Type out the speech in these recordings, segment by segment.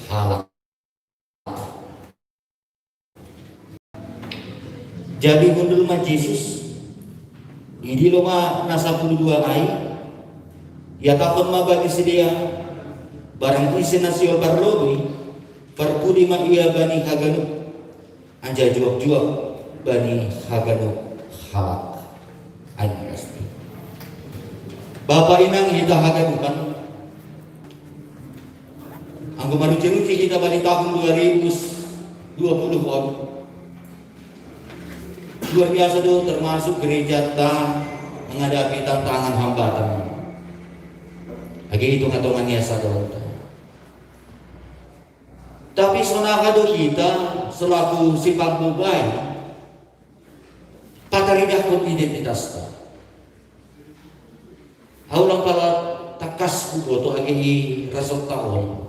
halak. Jadi gundul mah Yesus ini loma nasa 12 ay ya takon ma bagi sedia barang isi nasio parlobi parpudi ma iya bani haganu anja juak-juak bani haganu halak ay pasti Bapak inang kita haganukan anggo manuci-nuci kita balik tahun 2020 on luar biasa tuh, termasuk gereja menghadapi tantangan hambatan lagi hitung-hitungannya satu. Tapi sonakado kita selaku sifat mubay pataridah pun identitas ta aulang pala takas ko to agi rasok taon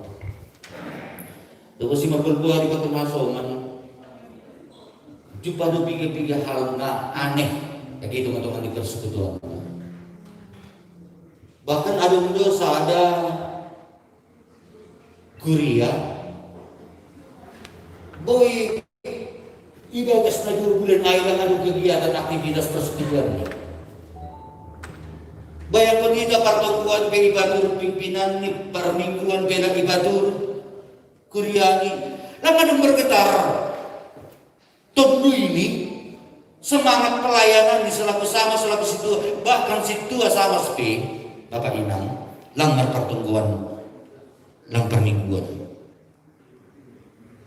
tapos si magpulbuhan di pagkumasoman jumpa do piga-piga hal na aneh lagi hitung-hitungan di persekutuan. Bahkan ada dosa ada kuria boy ibagas na bulan ay lang anong kegiatan aktivitas persekutuan. Bayang kita pertemuan pe ibadur pimpinan ni permingguan pe na ibadur kuriani lang anong bergetar tentu ini semangat pelayanan di selaku situ bahkan situ sama sepi Bapak Inang lang pertemuan lang permingguan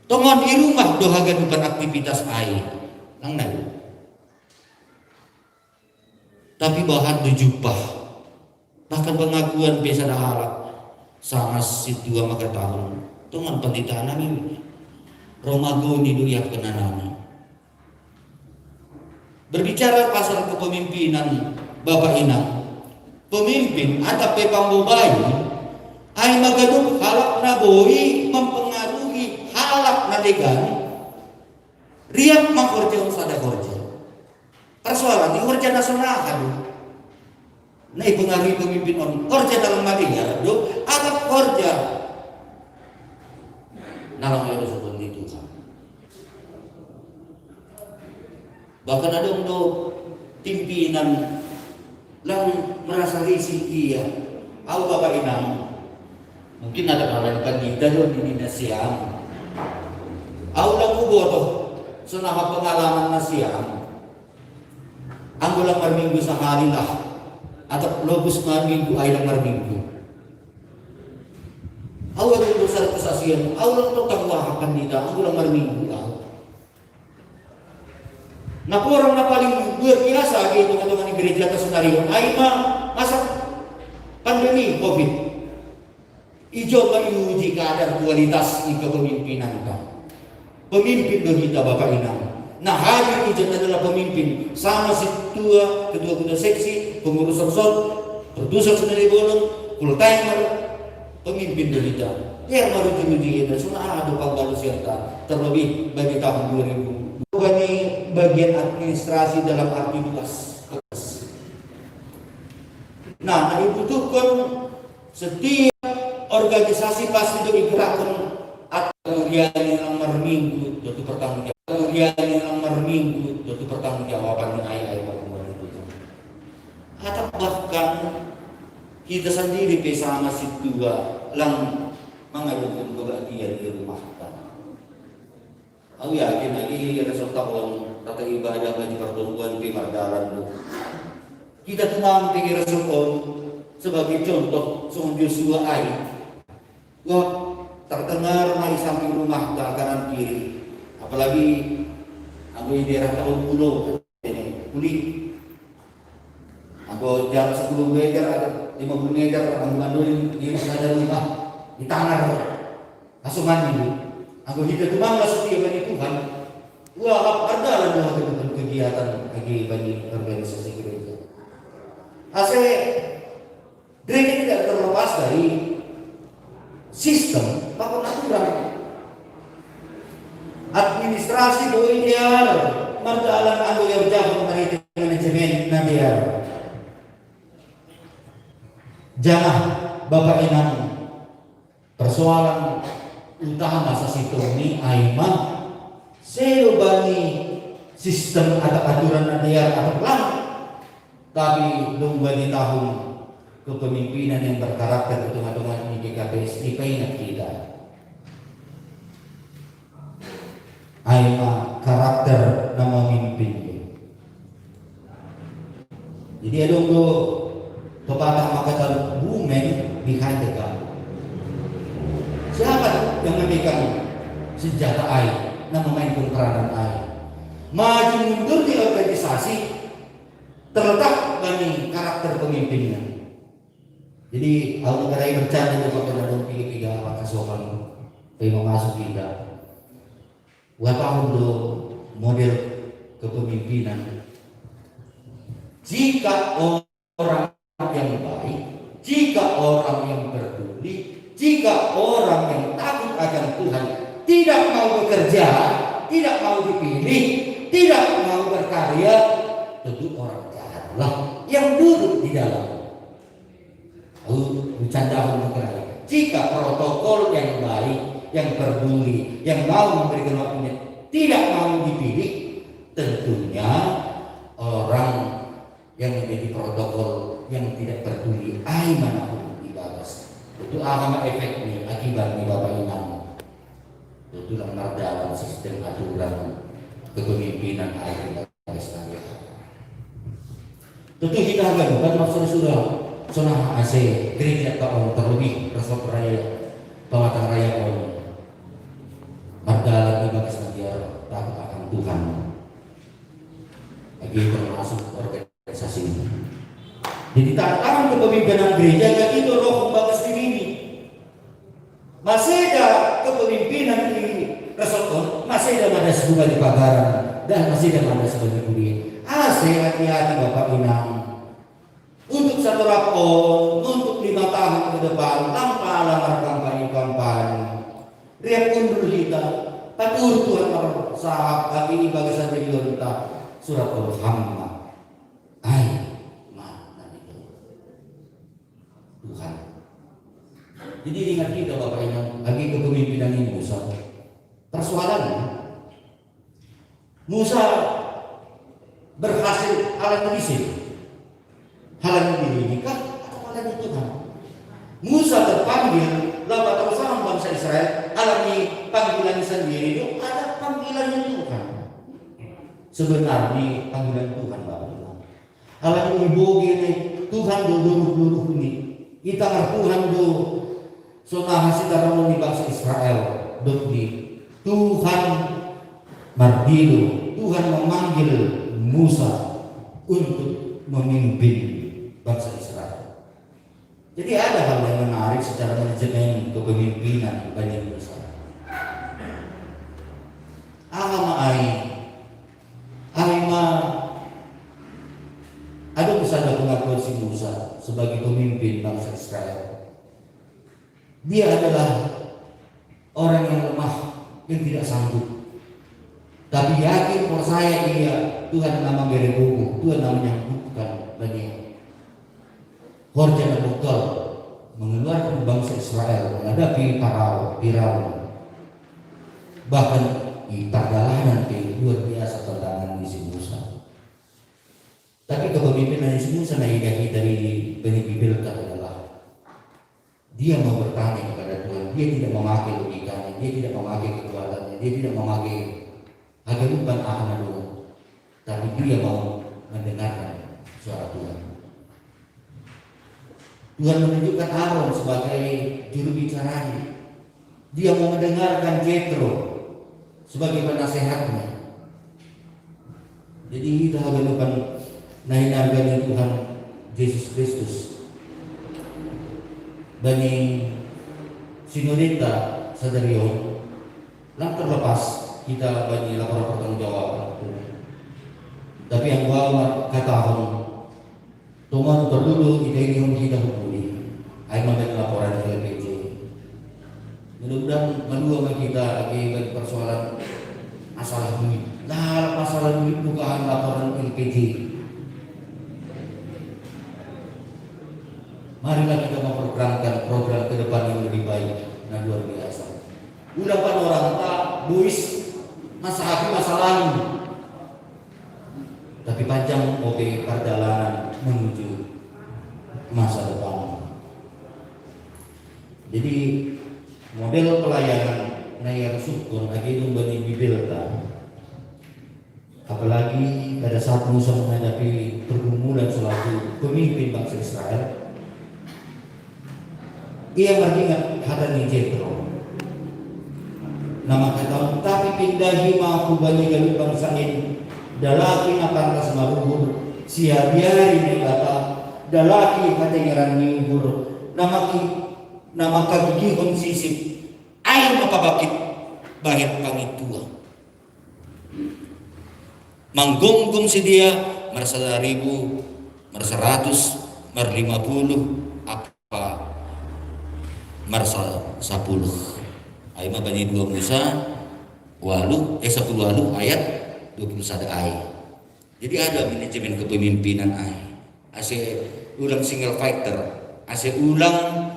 tongon di rumah dohagan bukan aktivitas air lang nalu tapi bahan dujupah bahkan pengakuan biasa daharak sama situ maka tahun tongon penditaan namin romago ni duyak kenanami. Berbicara pasal kepemimpinan Bapak Inang, pemimpin atau pambubayi ay magadong halak na boy mempengaruhi halak na degan riak makorja usada korja persoalan di korja nasonakan na ipengaruhi pemimpin on korja dalam madinya do agak korja nalang yang seperti itu. Bahkan ada untuk pimpinan lang merasa risih iya. Aku Bapak Inang, mungkin ada kalian kita doon di Nasiam. Aku lang boto sunah pengalaman Nasiam. Ang lang marminggu sa halilah atau lobus marminggu ay lang marminggu. Aku lang besar kesasian. Aku lang tawakapan nila. Aku lang marminggu ako. Nah orang na paling luar biasa gitu teman-teman di gereja kesenarian ay masa pandemi COVID ijo menguji kadar kualitas di kepemimpinan kita pemimpin kita Bapak Inang nah hadir ijo adalah pemimpin sama kedua seksi pengurus resort produser sendiri bolong full timer pemimpin kita yang baru diuji kita sudah ada panggalu serta terlebih bagi tahun 2000 bagi bagian administrasi dalam arti luas. Nah, dibutuhkan setiap organisasi pasti itu digerakkan atau kemudian yang nomor minggu itu bertanggung jawab. Kemudian yang nomor minggu itu bertanggung jawaban dengan ayat itu. Atau bahkan kita sendiri bersama si dua lang mengajukan kebahagiaan di rumah. Aku yakin lagi resulta orang tata ibadah bagi pertemuan di Mardalan itu. Kita tenang tinggi resulta sebagai contoh Sung Joshua ay. Wah terdengar mari samping rumah ke kanan kiri. Apalagi aku di daerah tahun pulau ini kulit. Aku jarak 10 meter atau 50 meter aku mandulin di sana rumah di tangan asuhan ini. Aku hidup bangga setia bagi Tuhan. Wah, ada lah kegiatan bagi organisasi gereja. Asal gereja tidak terlepas dari sistem maupun aturan. Administrasi do ideal, mardalan anu yang jauh dari manajemen nadia. Jangan Bapak Inang persoalan utama sa situni ay selo ba ni sistem atau aturan na dayar atau lang. Tapi lumba di tahun kepemimpinan yang berkarakter hitung-hitungan ini GKPS ingat kita. Ay karakter na memimpin. Jadi adong do pepatah makatan women behind the gun. Siapa yang memegang senjata AI na memainkan peranan AI? Maju mundur di organisasi terletak dari karakter pemimpinnya. Jadi kalau negara yang bercanda itu kalau ada pilih-pilih apa kasukan pengen masuk kita. Wapahun do model kepemimpinan. Jika orang yang baik, jika orang yang peduli, jika orang yang takut akan Tuhan tidak mau bekerja, tidak mau dipilih, tidak mau berkarya, tentu orang jahatlah yang duduk di dalam. Bercanda mengenai jika protokol yang baik, yang peduli, yang mau memberikan waktunya tidak mau dipilih, tentunya orang yang menjadi protokol yang tidak peduli ai manapun dibalas. Itu agama efeknya akibatnya Bapak Inang. Itu lemah dalam sistem aturan kepemimpinan ai Palestina. Tentu kita akan maksud sudah sonah AC gereja tahun terlebih resort raya Pematang Raya tahun Mardalan di bagas negara takut akan Tuhan. Lagi termasuk organisasi ini. Jadi tantangan kepemimpinan gereja yang itu roh bagas diri ini. Masih ada kepemimpinan di resort, masih ada sebuah di pagaran dan masih ada sebuah kuliah. Hati-hati Bapak Inang. Untuk satu rapor, untuk 5 tahun ke depan, tanpa lamar kampanye. Riap undur kita, patur Tuhan sahabat ini bagasan kita surat Muhammad. Mana itu Tuhan. Jadi ingat kita Bapak Inang, lagi kepemimpinan ini Musa. Persoalannya, Musa berhasil alat misir. Halangan diri kah atau halangan Tuhan? Musa terpanggil lalu bersama bangsa Israel alami panggilan sendiri itu ada panggilan Tuhan. Sebenarnya panggilan Tuhan Bapak. Alami ibu ini Tuhan dulu ini kita Tuhan do sonah hasil di bangsa Israel di Tuhan mardilu Tuhan memanggil Musa untuk memimpin bangsa Israel. Jadi ada hal yang menarik secara manajemen kepemimpinan Bani Musa. Agama Aima ada misalnya pengakuan si Musa sebagai pemimpin bangsa Israel. Dia adalah orang yang lemah, yang tidak sanggup. Tapi yakin percaya dia Tuhan nama berebuku, Tuhan namanya bukan bagi Horjan Abukal mengeluarkan bangsa Israel menghadapi Firaun. Bahkan di perjalanan ke luar biasa tantangan di Musa. Tapi kepemimpinan di Musa naik dari Bani Bibelka adalah dia mau bertanya kepada Tuhan. Dia tidak memakai logikanya, dia tidak memakai kekuatannya, dia tidak memakai agarupan ahmadu, tapi dia mau mendengarkan suara Tuhan. Tuhan menunjukkan Aaron sebagai juru bicaranya. Dia mau mendengarkan Jethro sebagai penasehatnya. Jadi kita agarupan naik harga Tuhan Yesus Kristus. Bani Sinodita Sadarion lang terlepas kita bagi laporan pertanggungjawaban. Tapi yang bawa katahon tuman terdulu kita hukumi. Ay magandang laporan dari LPG. Mudah-mudahan menua kita lagi persoalan masalah duit. Nah, masalah duit bukan laporan LPG. Marilah kita memprogramkan program ke depan yang lebih baik dan luar biasa. Ulang pan orang tak buis masa hati masa lalu. Tapi panjang oke perjalanan menuju masa depan. Jadi model pelayanan nayar syukur lagi memberi bibelta. Apalagi pada saat Musa menghadapi pergumulan selaku pemimpin bangsa Israel, ia mengingat hadani Jethro. Nama kata tapi pindahi mahu bani galut bangsa ini dalaki nakantas maruhur sia biari ni kata dalaki katengeran nyuhur nama kagigihon sisip ay mapabakit bahit pangitua manggonggong si dia merasa 1,000 merasa 100 mer 50 apa merasa 10 ay mabani 2 Musa 10 ayat 21 ayat. Jadi ada manajemen kepemimpinan ay ase ulang single fighter ase ulang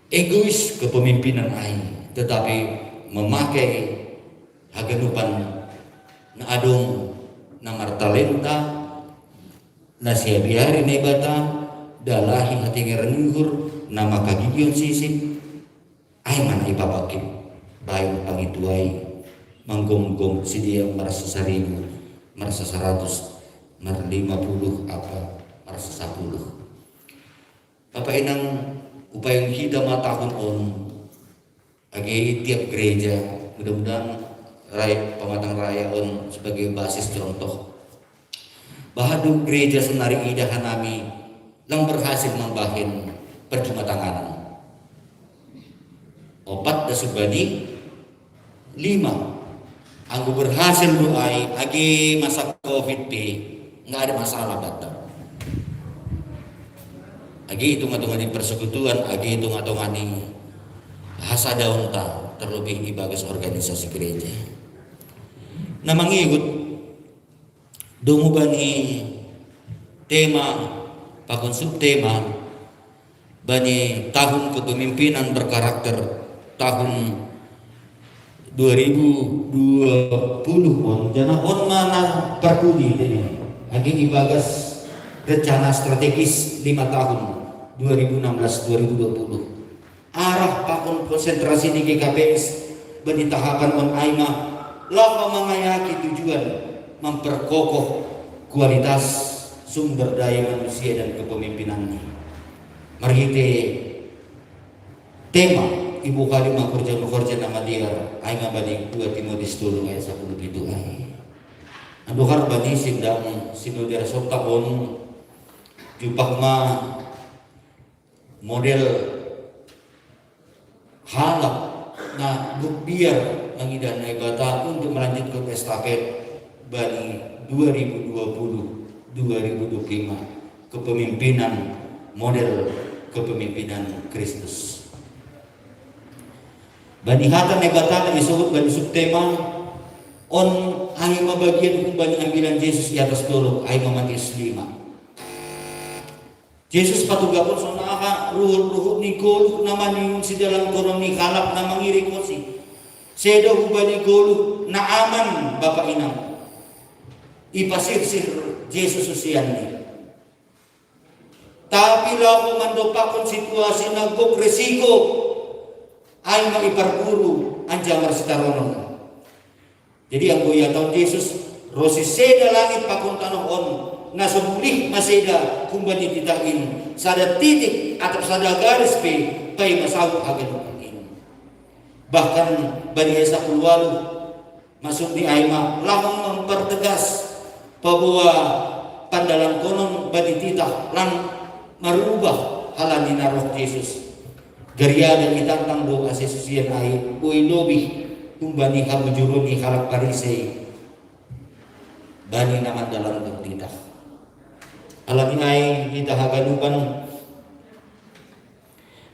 egois kepemimpinan ay tetapi memakai haganupan na adong na martalenta na siya biyari na ibata dalahi hati ngerenuhur na makagigion sisip ay man ipapakit bayan pangituay manggonggong si dia merasa 1,000 merasa 100 mer 50 apa merasa 10 Bapak inang upayang kita matahun on agi tiap gereja mudah-mudahan Pematang Raya on sebagai basis contoh bahadu gereja senari idahan nami lang berhasil membahin percuma tanganan 4 dasubani 5 anggo berhasil doai agi masa COVID nggak ada masalah datang agi hitung-hitungan di persekutuan agi hitung-hitungan di hasadaunta terlebih di bagas organisasi gereja na mangikut dungu bani tema pakon subtema bani tahun kepemimpinan berkarakter tahun 2020 on jana on mana perkudi ini lagi ibagas rencana strategis 5 tahun 2016-2020 arah pakon konsentrasi di GKPS bani tahapan on aima lama mengayaki tujuan memperkokoh kualitas sumber daya manusia dan kepemimpinannya marhite tema Ibu Kalimah kerja nama dia ay nga bani 2 Timoteus 3 ayat 10 itu ay ando bani sindang sinudara soktaon jupak ma model halak na biar mengidan ay bata untuk melanjutkan estafet bani 2020-2025 kepemimpinan model kepemimpinan Kristus bani hatan negatan yang disebut bani subtema on ay mabagian kung bani ambilan Yesus di atas dolog ay Matius 5 Yesus patugapon so naka ruhut ni golo naman yung si dalang korong ni kalap na mangirik mo si seda hubani golo na aman Bapak Inang ipasirsir Yesus usian ni tapi lawa mandopakon situasi nagpokresiko ay maiparguru ang jamar sitaronon. Jadi ang buya taon Jesus, rosi seda langit pakuntanoon, na sumulih maseda kung banititain, sada titik atau sada garis pay masawag haganukin. Bahkan bani sa kulwalo, masuk ni Aima, lamang mempertegas bahwa pandalang konon banitita lang marubah halani na roh Jesus. Gariya dan itantang do kasi susiyan ay uy lobi kung bani habujuro ni halak parisay bani naman dalam dagdita alamin ay kita haganupan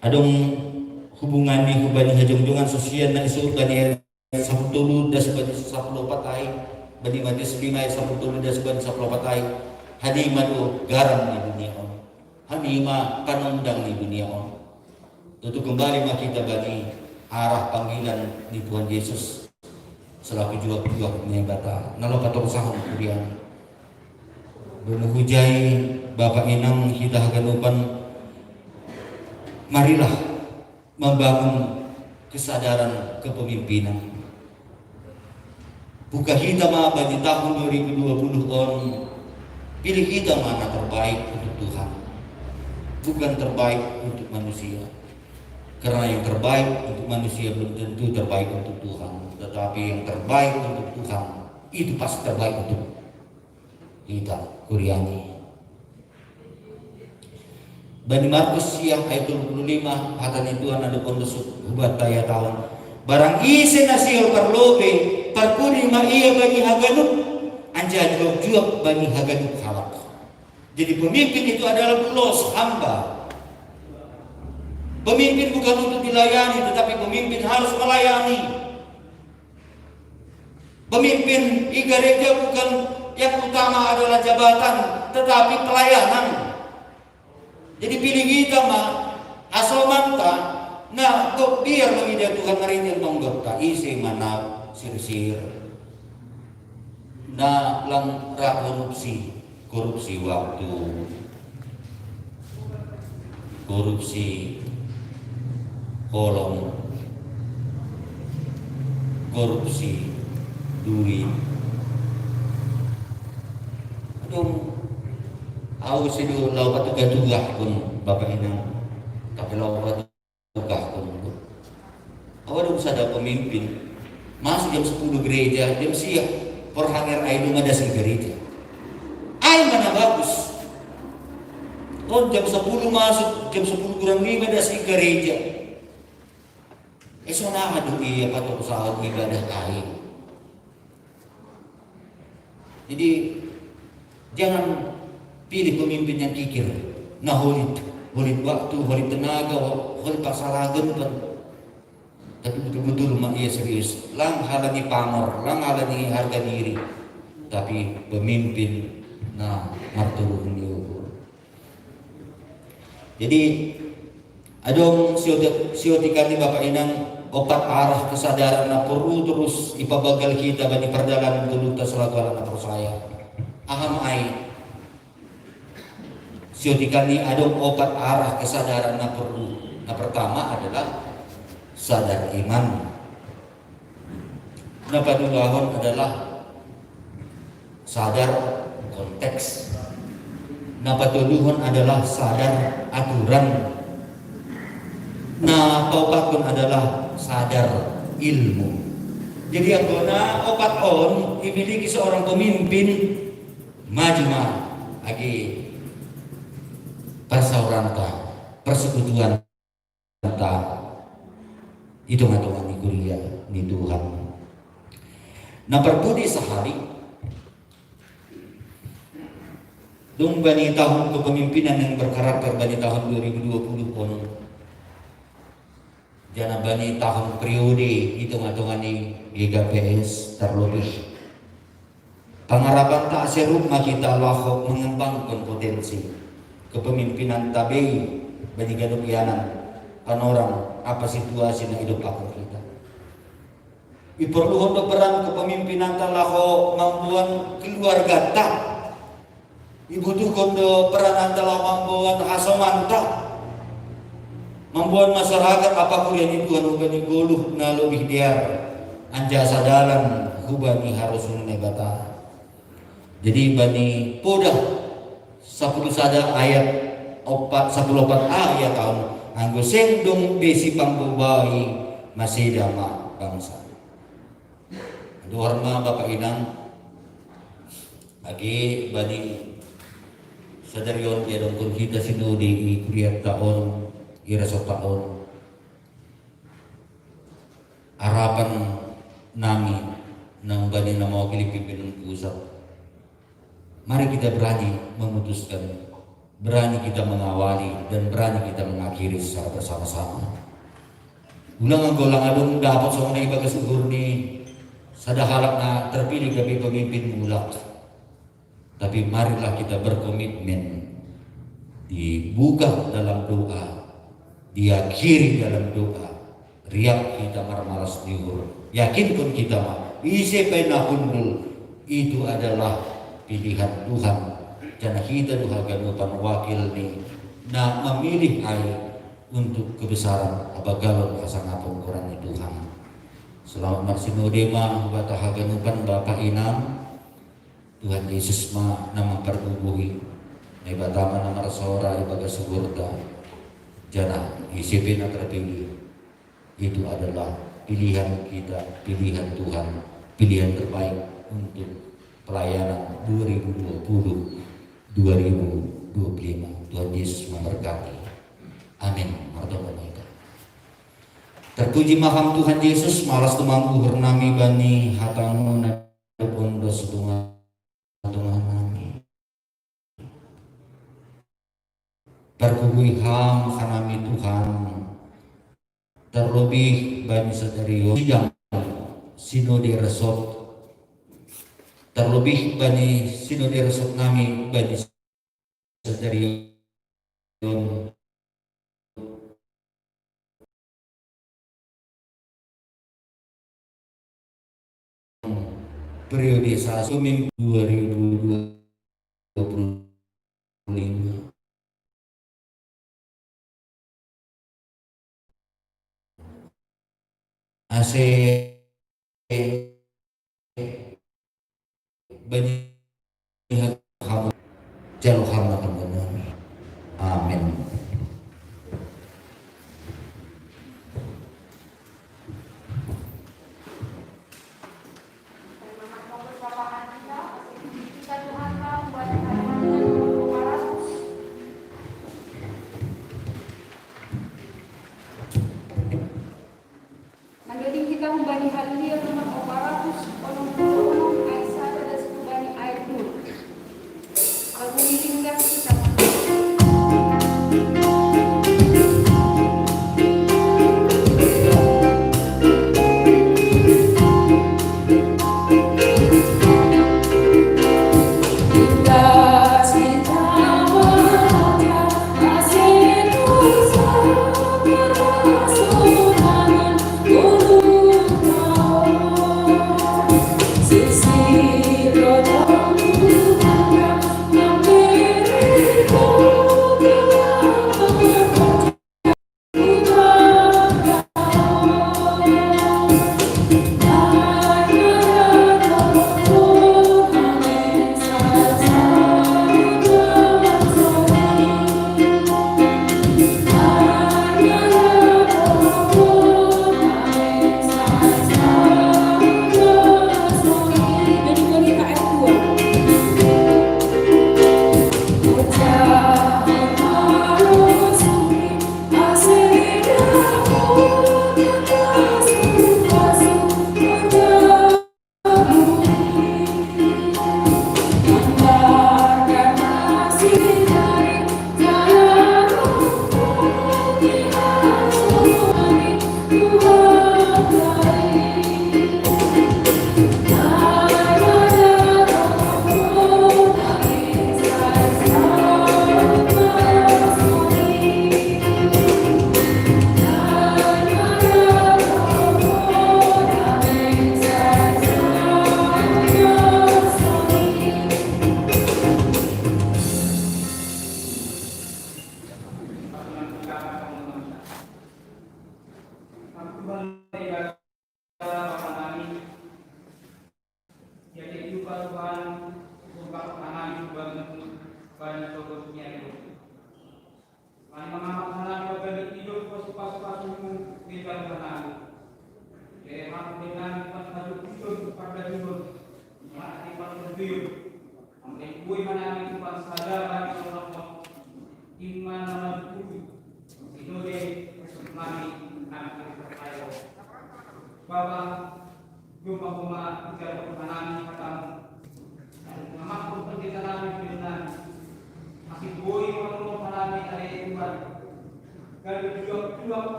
adong hubungan ni hubani hajong-jongan susiyan na isuot bani sa putulod da sabad sa patay bani Matius 5 sa putulod da sabad sa patay hadima do garam ni dunia hadima panundang ni dunia Tutu kembali makita bani arah panggilan di Tuhan Yesus selaku juak-juak bata nalo katosahan kurian bumuhujai Bapak Inang hidah ganupan, marilah membangun kesadaran kepemimpinan. Bukan kita mah di tahun 2020 pilih kita mana terbaik untuk Tuhan, bukan terbaik untuk manusia. Karena yang terbaik untuk manusia belum tentu terbaik untuk Tuhan, tetapi yang terbaik untuk Tuhan itu pasti terbaik untuk kita. Kuriani Bani Markus yang ayat 25 hatani Tuhan ada kondusuk ubat daya tahun barang isi nasihul perlobe perkuni ma iya bani haganuk anja juak bani haganuk halak. Jadi pemimpin itu adalah bulos hamba. Pemimpin bukan untuk dilayani, tetapi pemimpin harus melayani. Pemimpin di gereja bukan yang utama adalah jabatan, tetapi pelayanan. Jadi pilih kita mah asal manta, nah kok biar mengidah Tuhan marinya menggota isi mana sir-sir. Nah lang korupsi waktu, korupsi kolong, korupsi duit. Aduh, aku sih dulu lau patugah pun Bapak Inang, tapi lau patugah pun. Aku ada usada pemimpin, masuk jam 10 gereja, jam siap perhanger ayo ada di gereja. Ayo mana bagus. Oh jam 10 masuk, jam 10 kurang 5 ada di gereja. Esona aduh iya patok usaha ibadah kain. Jadi jangan pilih pemimpin yang kikir, nah holit waktu, holit tenaga, holit pasalagan kan. Tapi betul-betul mak iya serius. Lang halani pamor, lang halani harga diri. Tapi pemimpin, nah marturun yo. Jadi adong siotikan di Bapak Inang opat arah kesadaran na perlu terus ipabagal kita bani perjalanan tuluta selaku anak percaya. Aham ai siotikan ni adong opat arah kesadaran na perlu. Nah pertama adalah sadar iman. Nah padulahon adalah sadar konteks. Nah patuluhon adalah sadar aturan. Nah opat pun adalah sadar ilmu. Jadi yang dona opat on dimiliki seorang pemimpin majma agi persauranta persekutuan ta itu ngatuan di kuliah di Tuhan. Nah perbudi sehari dong bani tahun kepemimpinan yang berkarakter bani tahun 2020 on jana bani tahun periode hitung-hitungan di GKPS terlebih pengharapan tak serup kita Allah mengembangkan potensi kepemimpinan tabi bani ganupianan panorang apa situasi na hidup aku kita diperlukan peran kepemimpinan talaho mampuan keluarga tak dibutuhkan peran antara mampuan hasoman tak membuat masyarakat apa kuliah itu anu bani goluh na lebih diar anja sadalan hubani harus negata. Jadi bani podah 10 sada ayat 10 ayat tahun anggo sendong besi pambubai masih dama bangsa. Horma Bapak Inang lagi bani sadarion ya dong kita sinu di kuliah tahun ira tahun harapan nami nang bani na mawakili pimpinan pusat. Mari kita berani memutuskan, berani kita mengawali dan berani kita mengakhiri secara bersama-sama. Ulang ang golang adong dapat sa mga ibagas ugur ni sadahalak na terpilih kami pemimpin mulak. Tapi marilah kita berkomitmen dibuka dalam doa, diakhiri dalam doa, riak kita marmalas diur. Yakin pun kita mah isi penahun itu adalah pilihan Tuhan. Jangan kita duha ganupan wakil nih na memilih air untuk kebesaran abagalon kasangapun Quran Tuhan. Selamat marsinode mah bataha ganupan Bapak Inam Tuhan Yesus mah nama perbubuhi na batama nama rasora ibaga sugurta jana isipin terpilih. Itu adalah pilihan kita, pilihan Tuhan, pilihan terbaik untuk pelayanan 2020-2025. Tuhan Yesus memberkati. Amin. Terpuji maham Tuhan Yesus, malas tumangku hurnami bani hatamu nadupun dos Tuhan nami. Berkubui ham kanami Tuhan, terlebih bani saudari yang sinode resort, terlebih bani sinode resort nami bani saudari periodisasi pemimpin 2025. Ase banyak kamu jalur kamu kemudian. Amin. Mandaling kita membani haleluya nomor 480 ayat 1 dan 10 bani ayat 2. Lagu tinggal kita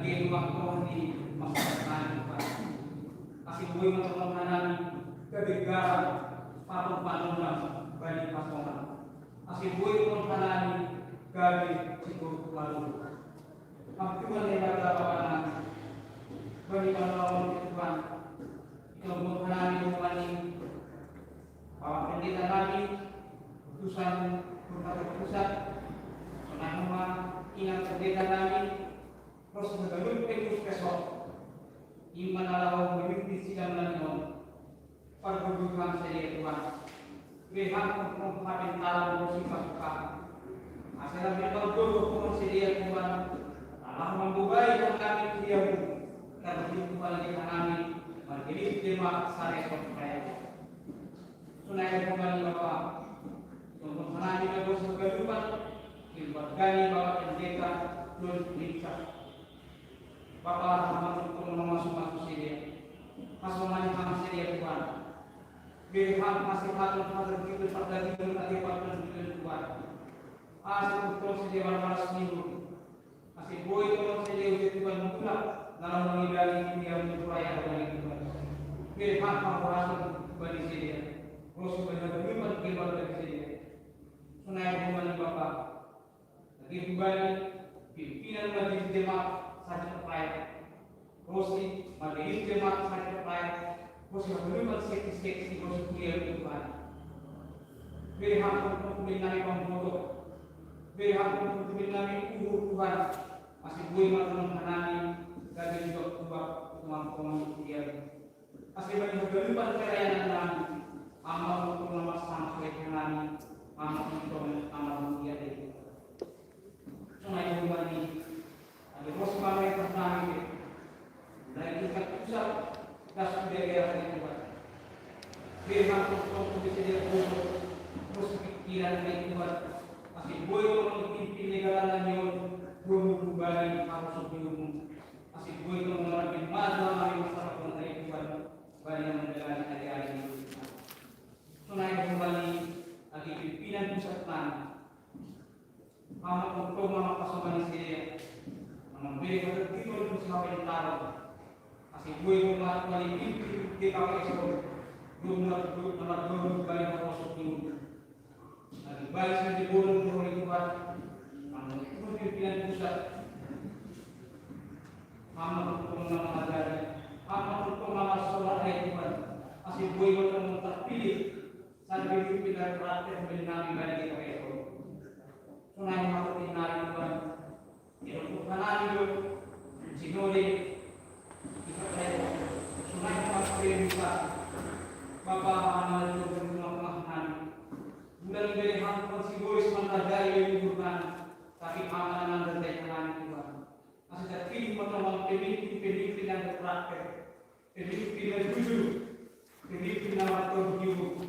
naging waktu di masyarakat Tuhan. Kasih buhay matulungan kebigaran patong panunan bagi pasangan. Kasih buhay matulungan gabi siguro lalu. Ang Tuhan ay nagkapanan bagi panunan Tuhan. Ito matulungan Tuhan pendeta namin, utusan pusat, semua ingat pendeta namin, terus mengalun pekus besok, iman Allah memimpin sidang lanjut, perburuan saya Tuhan, Tuhan mengungkapkan talam musibah suka, asal memang dulu sedia Tuhan, Allah membubai dan kami diamu, karena Tuhan kita kami, menjadi jemaat sare supaya sunai kembali Bapak untuk menangani dosa kehidupan bergani Bapak pendeta Don Lisa Bapak untuk masuk sedia pasangan yang sedia Tuhan berikan masih patut kita pada hidup tadi patut Tuhan asal untuk sedia balas minggu masih boy untuk sedia Tuhan mutlak dalam menghindari dunia mencuraya dari Tuhan berikan pahlawan bagi sedia Rosu benar-benar keluar dari sini. Sunai kembali Bapak. Lagi kembali pimpinan majelis jemaat saja terkait. Rosi majelis jemaat saja terkait. Rosi benar-benar seksi Rosi kuliah Tuhan. Beri hak untuk mengenai pembodoh. Beri hak untuk mengenai Tuhan. Masih boleh mengenai dan juga buat teman-teman kuliah. Masih banyak beberapa kerajaan dan amal untuk memasang kebenaran, amal untuk amal mulia itu. Sungai Bumani, ada bos kami pertama dari tingkat pusat dan daerah yang kuat. Firman untuk bisa terus pikiran yang kuat. Masih boleh memimpin negara yang belum kembali harus sebelum. Masih boleh mengalami masalah masyarakat yang kuat banyak menjalani hari-hari ini. Sunai kembali lagi pimpinan pusat plan untuk mama pasangan saya memberi ketertiban untuk sampai taruh kasih gue rumah kembali di KPS nomor 2 kembali masuk dulu lagi balik di bolong oleh Tuhan untuk pimpinan pusat mama untuk mengajari mama untuk mama sholat Tuhan kasih gue untuk terpilih sambil kita praktek mengenali bagi kita itu. Sungai masuk inari Tuhan. Itu kanali itu sinode kita perlu. Sungai masuk bisa. Bapak amal itu berumah makan. Bulan dari hal konsibois menghargai lingkungan, tapi amalan dan teknologi Tuhan. Masih terpilih menolong pemimpin yang berpraktek, pemimpin yang jujur, pemimpin yang bertanggung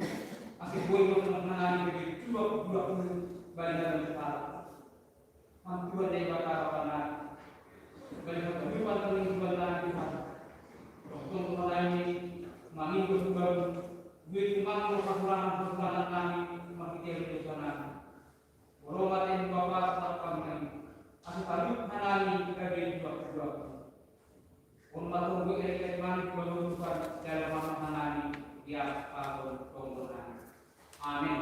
Masih boleh mengenali bagi 20 banyak besar. Mantuan dari Bapak bagi kehidupan lingkungan Tuhan. Untuk melayani minggu baru, duit memang kekurangan kami menghidupkan rencana. Hormat yang Bapak serta kami. Asal kami mengenali bagi 22. Hormat untuk elemen berubah dalam mengenali dia atau penggunaan. Amin.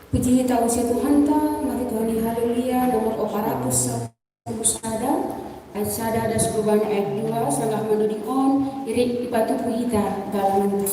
Puji kita usia Tuhan ta, mari Tuhan haleluya nomor 400 Sada, ayat Sada ada perubahan ayat 2, sangat menuding on, irit ipatu puhita galangan.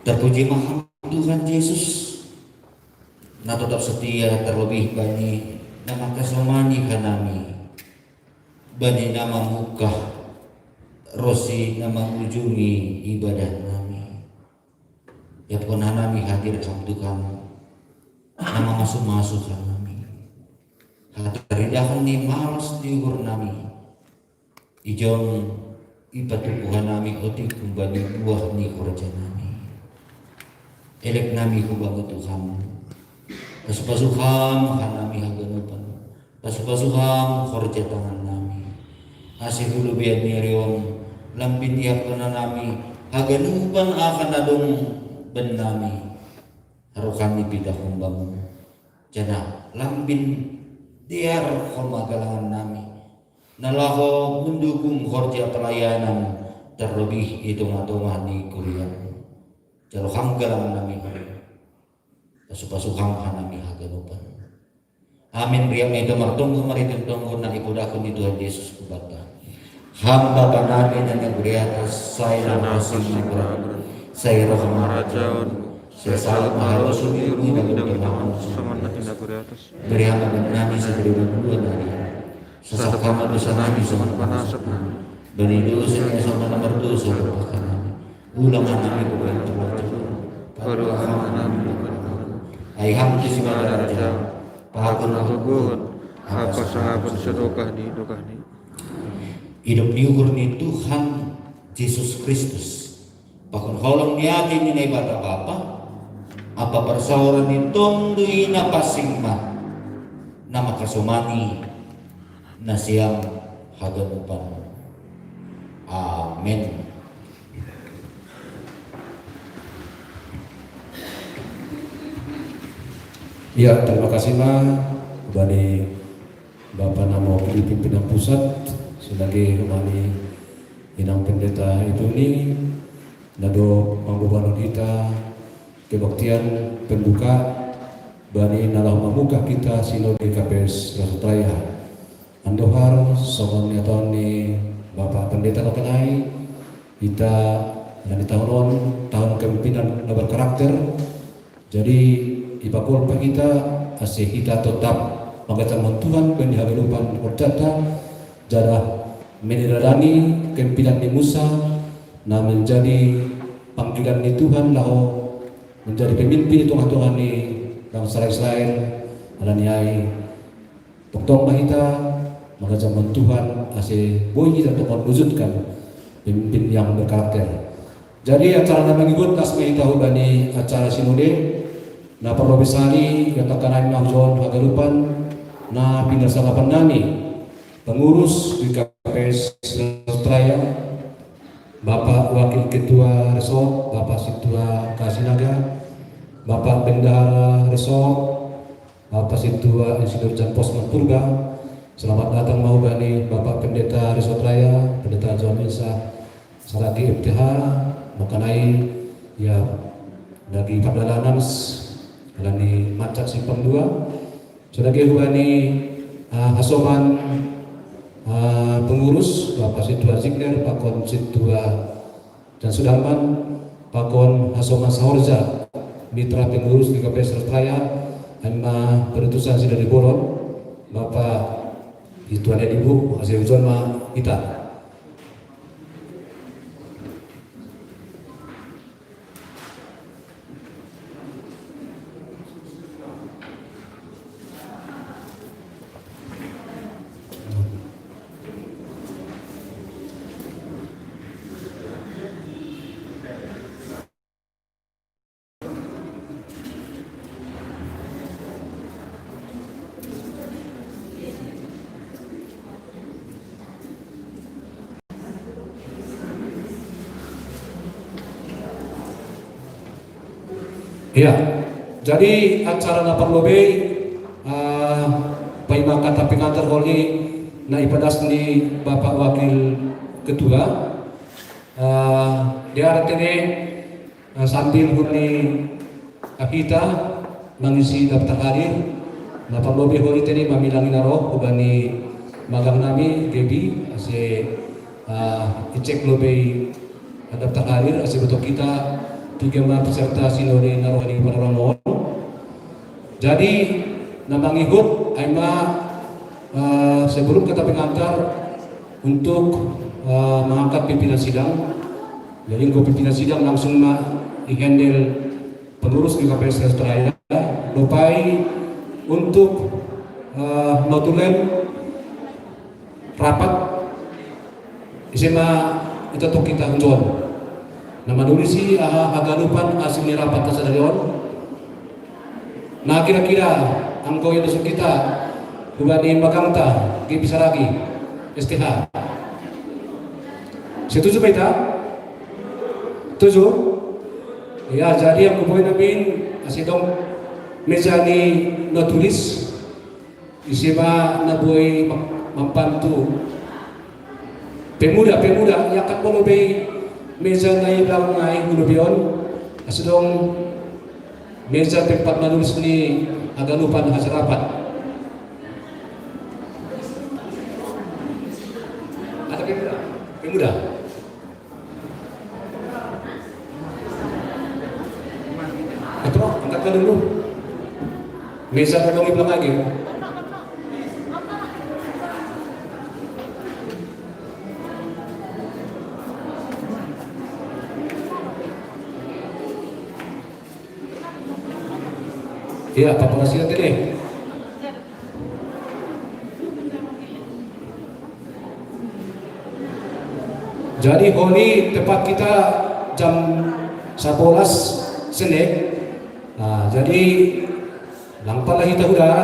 Terpuji Maha Tuhan Yesus, na tetap setia terlebih bani nama kasomani kanami, bani nama muka rosi nama ujungi ibadah nami. Ya pun nami hadir kam Tuhan, nama masuk nami. Hataridahan ni malas diukur nami, ijon ipatukuhan nami oti kumbani buah ni kerja nami. Elek nami kubangu Tuhan, pasupasuham hanami haganupan, pasupasuham kerja tangan nami. Asih hulu biad niriwang lampin tiap kana nami haganupan akan adong ben nami. Harukan nipidah kumbangun, jana lampin tiar komagalangan nami. Nalaho mendukung kerja pelayanan terlebih hitung-hitungan di kuliah. Jalo hanggalang nami pasupasuhang hanami haganupan. Amin. Riam itu martunggu maritim tunggu na ipudakun di Tuhan Yesus kubata. Hamba panami dan yang beri atas saya nasib berada. Saya roh marajaun. Saya salat maharasul ilmu dan berkenalan sama tindak beri atas. Beri hamba benami sedari berdua dari. Sesak hamba dosa nami sama panasat nami. Beri dosa sama nomor dosa berpakan nami. Ulang nami kubata. Baru nami ayam tu si raja, pakun akugun, apa sangapun sedokah ni. Hidup diukur ni Tuhan Yesus Kristus. Pakun holong niati ni ibadah Bapa, apa persauran ni tondui na pasingma, nama kasumani na siyang haganupan. Amen. Ya, terima kasih dari Bapak Namo pimpinan pusat sebagai kembali inang pendeta itu ini nado manggubanun kita kebaktian pembuka bani nalah mamuka kita sinode KPS Rasutraya andohar sokonnya tahun ni Bapak pendeta nakenai kita dan di tahun kepemimpinan berkarakter. Jadi ipakul pa kita asih kita tetap mengatakan Tuhan dan dihagalupan berjata jada meneladani kepimpinan di Musa na menjadi panggilan di Tuhan lahu menjadi pemimpin Tuhan ni bangsa Israel alaniai tong kita mengatakan Tuhan asih boleh kita untuk mewujudkan pemimpin yang berkarakter. Jadi acara nama ngikut kasih tahu bani acara sinode na perlobisani yang tekanan nahjon hagalupan na pinasalapan nani pengurus di KPS Australia Bapak Wakil Ketua Resort Bapak Situa Kasinaga Bapak Bendahara Resort Bapak Situa Insinyur Jan Posman Purba. Selamat datang mahubani Bapak Pendeta Resort Raya Pendeta John Insa Saraki FTH makanai ya lagi perdalanan alani macak simpang 2 sudah kehuani hasoman pengurus Bapak Situa Zikner Pakon Situa dan Sudarman Pakon hasoman Sahorza mitra pengurus di KPS Raya Anma berutusan sudah diborong Bapak itu ada ibu hasil ujian kita. Ya, jadi acara na perlobe paimakan tapi kantor holi na ipadas ni Bapak Wakil Ketua dia artinya sambil huni kita mengisi daftar hadir na perlobe holi tadi mamilangi naroh ubani magang nami Gebi ase icek lobe daftar hadir ase betul kita 3 peserta sinode narohani Panoramon. Jadi namangihut aima sebelum kata pengantar untuk mengangkat pimpinan sidang. Jadi pimpinan sidang langsung di-handle pengurus di KPS Australia. Lupai untuk notulen rapat SMA itu tuh kita unjuan. Nama nulis aganupan asli rapat tasadarion. Nah kira-kira angko yang dusuk kita dibanding Bagangta, bisa lagi STH. Setuju Pak Ita? Setuju? Ya, jadi aku boleh namin asidong meja ni nulis isiba na buhay membantu pemuda yakat mo be meja na ilang ngai gunubion asidong meja tempat menulis ni aganupan hasarapat. Ada pemuda. Itu angkat ka dulu. Meja na dong ilang lagi. Ya, apa penghasilan tadi? Jadi hari tempat kita jam 11 Senin. Nah, jadi langpal lah kita udah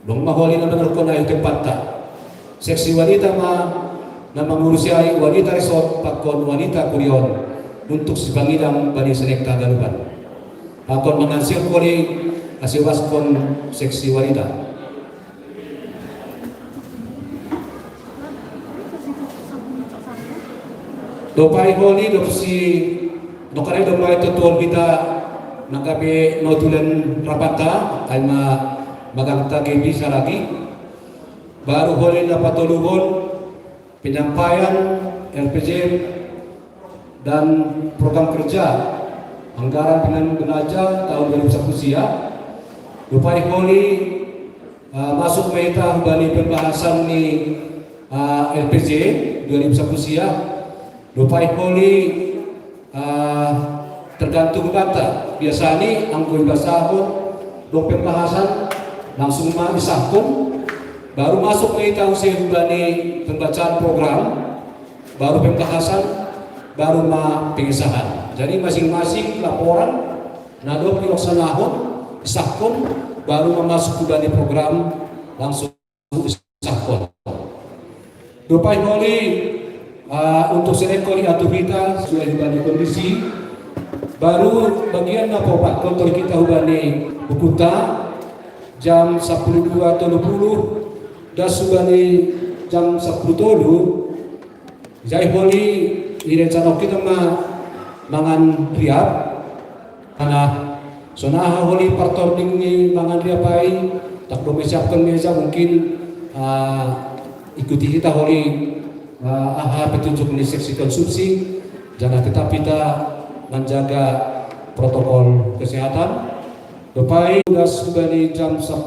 dong maholi na menurut na yung tempat ta. Seksi wanita na mengurusi wanita resort pakon wanita kurion untuk sebangilang bani senekta galupan. Pakon mengansir kori asiwas kon seksi wanita. Dopai holi dopsi dokare domai tutuan kita nagabe notulen rapata alma magangta gibi saragi baru holi na patuluhon penyampaian LPJ dan program kerja anggaran dengan belajar tahun 2001 siap. Lupai holi masuk meta bani pembahasan ni LPJ 2001 siap. Lupai holi tergantung kata. Biasa ni angkoi basahon do pembahasan langsung disahkan. Baru masuk meta usia bani pembacaan program, baru pembahasan, baru pengesahan. Jadi masing-masing laporan nado dilaksanakan disahkan baru masuk ke program langsung disahkan. Lupai holi untuk serekor diatur kita sesuai dengan kondisi baru bagian apa Pak kontrol kita hubani bukuta jam 12.30 dan subani jam 10.30 jai holi direncana kita mangan riap karena sonaha holi partorning ni mangan riap ay tak siapkan meja mungkin ikuti kita holi petunjuk ni seksi konsumsi jangan tetapi kita menjaga protokol kesehatan. Lepai sudah di jam 10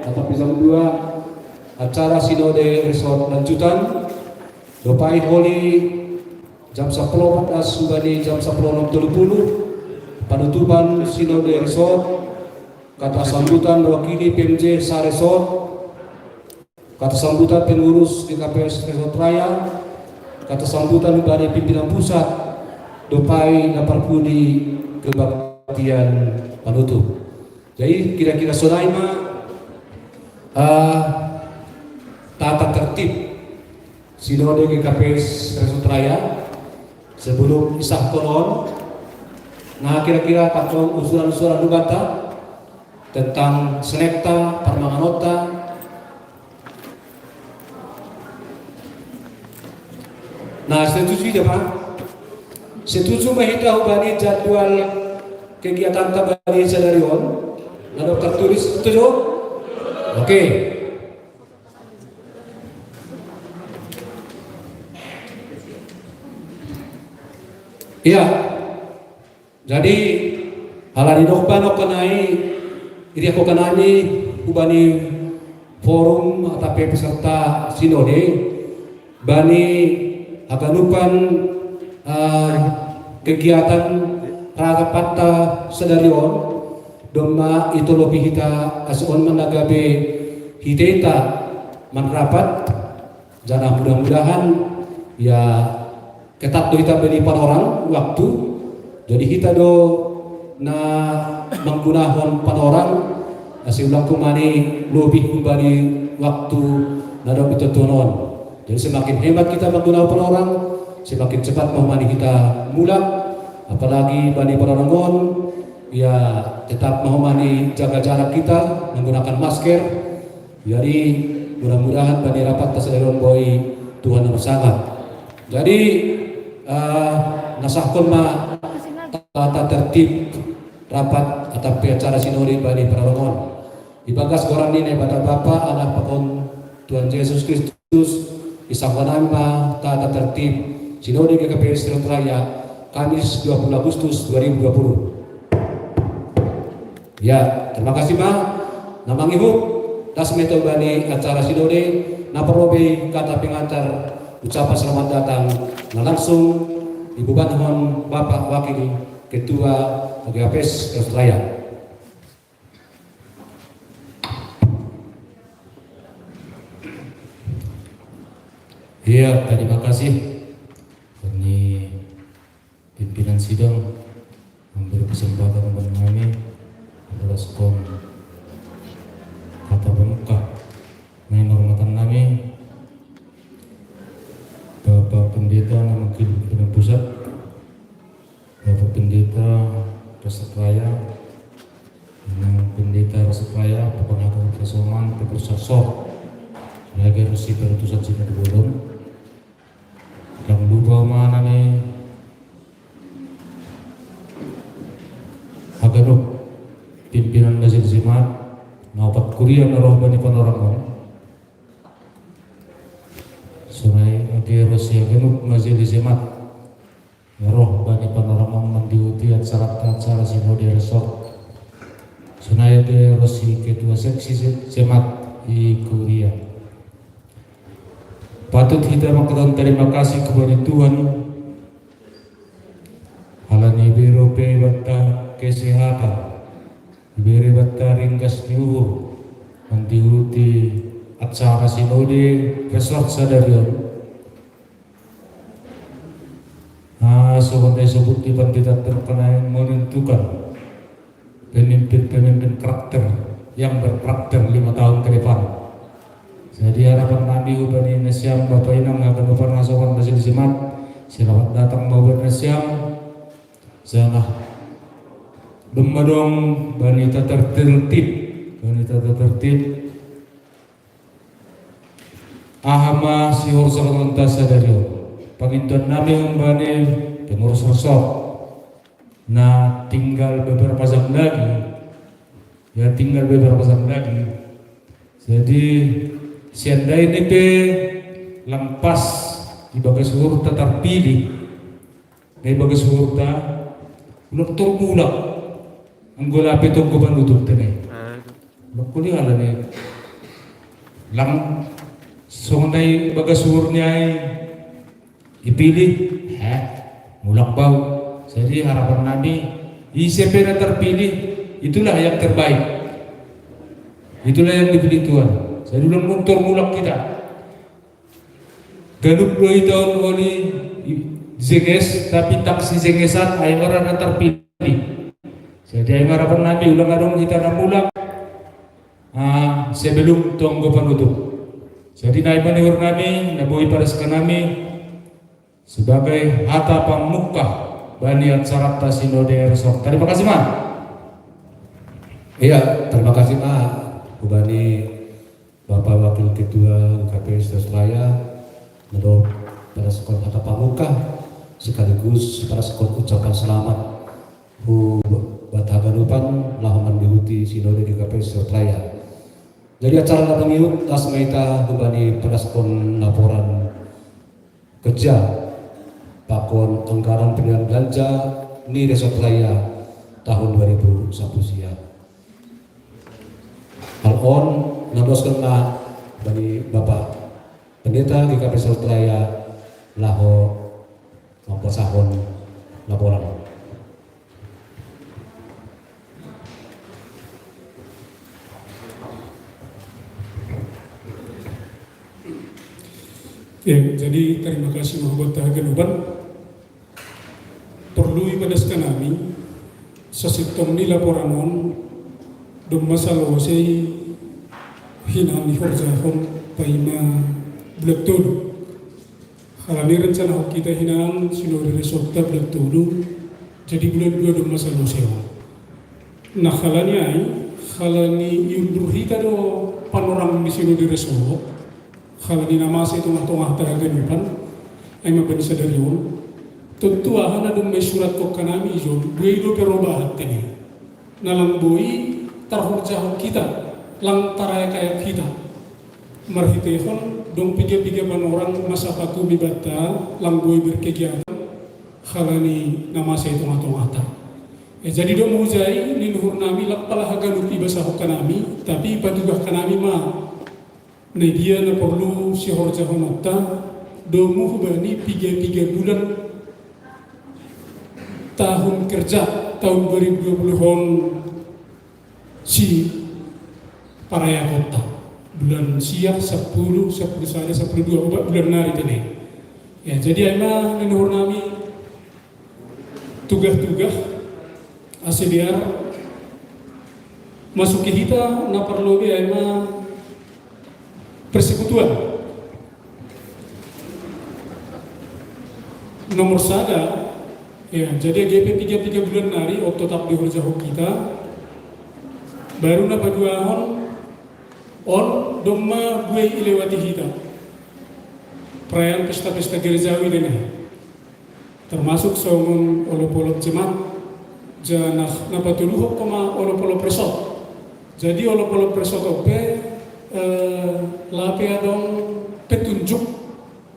tetapi jam 2 acara sinode resort lanjutan. Lepai holi jam 10 sudah di jam 10.30 penutupan sinode resort kata sambutan wakili PMJ Sa Resort kata sambutan pengurus di KPS Resort Raya kata sambutan dari pimpinan pusat dopai dapat pudi kebaktian penutup. Jadi kira-kira sodaima tata tertib sinode KPS Resort Raya sebelum isah kolon. Nah kira-kira pakai usulan-usulan dugata tentang senekta, parmanganota. Nah setuju tidak Pak? Setuju mahita hubani jadwal kegiatan tabari sadarion? Ada tertulis setuju? Oke. Iya. Jadi halani dokbano kanai iri ako kanani ubani forum atau peserta sinode bani aganupan kegiatan ragapata sedarion doma itu lebih kita asuon managabe hiteta manrapat jana mudah-mudahan ya ketat do kita beri orang waktu jadi kita do na menggunakan orang asih ulang kumani lebih kembali waktu nado itu tonon jadi semakin hebat kita menggunakan orang semakin cepat memani kita mulak apalagi bani penerangon ya tetap memani jaga jarak kita menggunakan masker jadi mudah-mudahan bani rapat tasadon boy Tuhan nomor sangat jadi nasahkon ma tata tertib rapat atau acara sinode bani penerangon ibagas orang ini pada Bapa anak pakon Tuhan Yesus Kristus isahwanan ma tata tertib sinode GKP Sirot Raya Kamis 20 Agustus 2020. Ya, terima kasih Ma. Namang Ibu, tas meto bani acara sinode, naparobe kata pengantar ucapan selamat datang. Nah langsung Ibu Bantuan Bapak Wakil Ketua GKPS Australia. Iya, terima kasih. Ini pimpinan sidang memberi kesempatan kepada kami respon kata pemuka menghormatan kami Bapak Pendeta Wakil Pimpinan Pusat, Bapak Pendeta Resepaya, Pendeta Resepaya, Bapak Natal Kesoman, Bapak Sasor, lagi Rusi Perutusan Cina Bolong, yang lupa mana nih agarok pimpinan Masjid Zimat naupat kuliah naroh bani panorangan sunai ageros ya genuk Masjid Zimat naroh bani panorangan mendiuti acara sinode resort sunai ageros ketua seksi Zimat di kuliah patut kita mengatakan terima kasih kepada Tuhan halani biro bata kesehatan diberi bata ringkas niuhur mendiuti acara sinode resort sadarion sobat disebut di tidak terkena menentukan pemimpin-pemimpin karakter yang berkarakter 5 tahun ke depan jadi harapan Nabi Ubani Nasyam Bapak Inang akan Bapak Nasokan Masjid Zimat selamat datang Bapak Nasyam sana Bemadong wanita tertib ahama si horsa kontas sadario pangintuan nami umbane pengurus resort na tinggal beberapa jam lagi jadi sianda ini pe lampas di bagas hurta terpilih di bagas hurta belum termulak Anggula pitong ko panutot tene. Makuli ala ni lang sonday bagasur niya ay ipili mulak bau. Jadi harapan Nabi siapa yang terpilih itulah yang terbaik. Itulah yang dipilih Tuhan. Jadi belum muntur mulak kita. Ganuk doi tahun oli zenges tapi taksi zengesan ay orang terpilih. Jadi yang harapan Nabi ulang adong kita namulak sebelum tunggu penutup. Jadi naik menihur kami, nabui pareskan kami sebagai hata pamuka bani acara sinode resort. Terima kasih Ma. Iya, terima kasih Ma. Bani Bapak Wakil Ketua GKPS Australia, menurut pada sekolah hata pamuka sekaligus pada sekolah ucapan selamat. Bataganupan lahaman dihuti sinode GKPS Australia. Jadi acara datang yuk tas maita kubani peraskon laporan kerja pakon anggaran pilihan belanja ni Resort Raya tahun 2001 sia. Alon naboskan na bani Bapak Pendeta di Resort Raya laho mampasahon laporan. Ya, jadi terima kasih Mahbub Tahagenuban. Perlu ibadaskan kami sasitom ni laporanon dum masalah sei hinami horjahon paima blektudu. Halani rencana kita hinang sinori resokta blektudu jadi bulan 2 dum masalah sei. Nah halani yundur hita do panorang di sinori resok. Kalau di nama saya tengah-tengah Tahagenuban, ay mabanisa dari yun. Tentu ahan adong may surat ko kanami yun, buwelo perubahan tini. Nalamboy tarhurjahon kita, lang taraya kaya kita. Marhitehon, dong piga-piga orang masa paku bibata, lang boy berkegiatan. Halani nama saya tengah-tengah ta. Jadi dong muzai, ninuhur nami lakpalahagan ibasa ho kanami, tapi ipadugah kanami na dia na perlu si horjahon okta domuh bani 3 bulan tahun kerja tahun 2020 si paraya kota bulan siang 10 saja 12 bulan nari tadi ya jadi emang leluhur nami tugas-tugas asediar masuki kita na perlu be emang persekutuan nomor sada ya jadi GP 3 bulan nari waktu tetap di horjahok kita baru napa dua on domma gue ilewati kita perayaan pesta-pesta gerejawi ini termasuk songon olop-olop jemaat janah napa tuluhok koma olop-olop resort jadi olop-olop resort ope lape adong petunjuk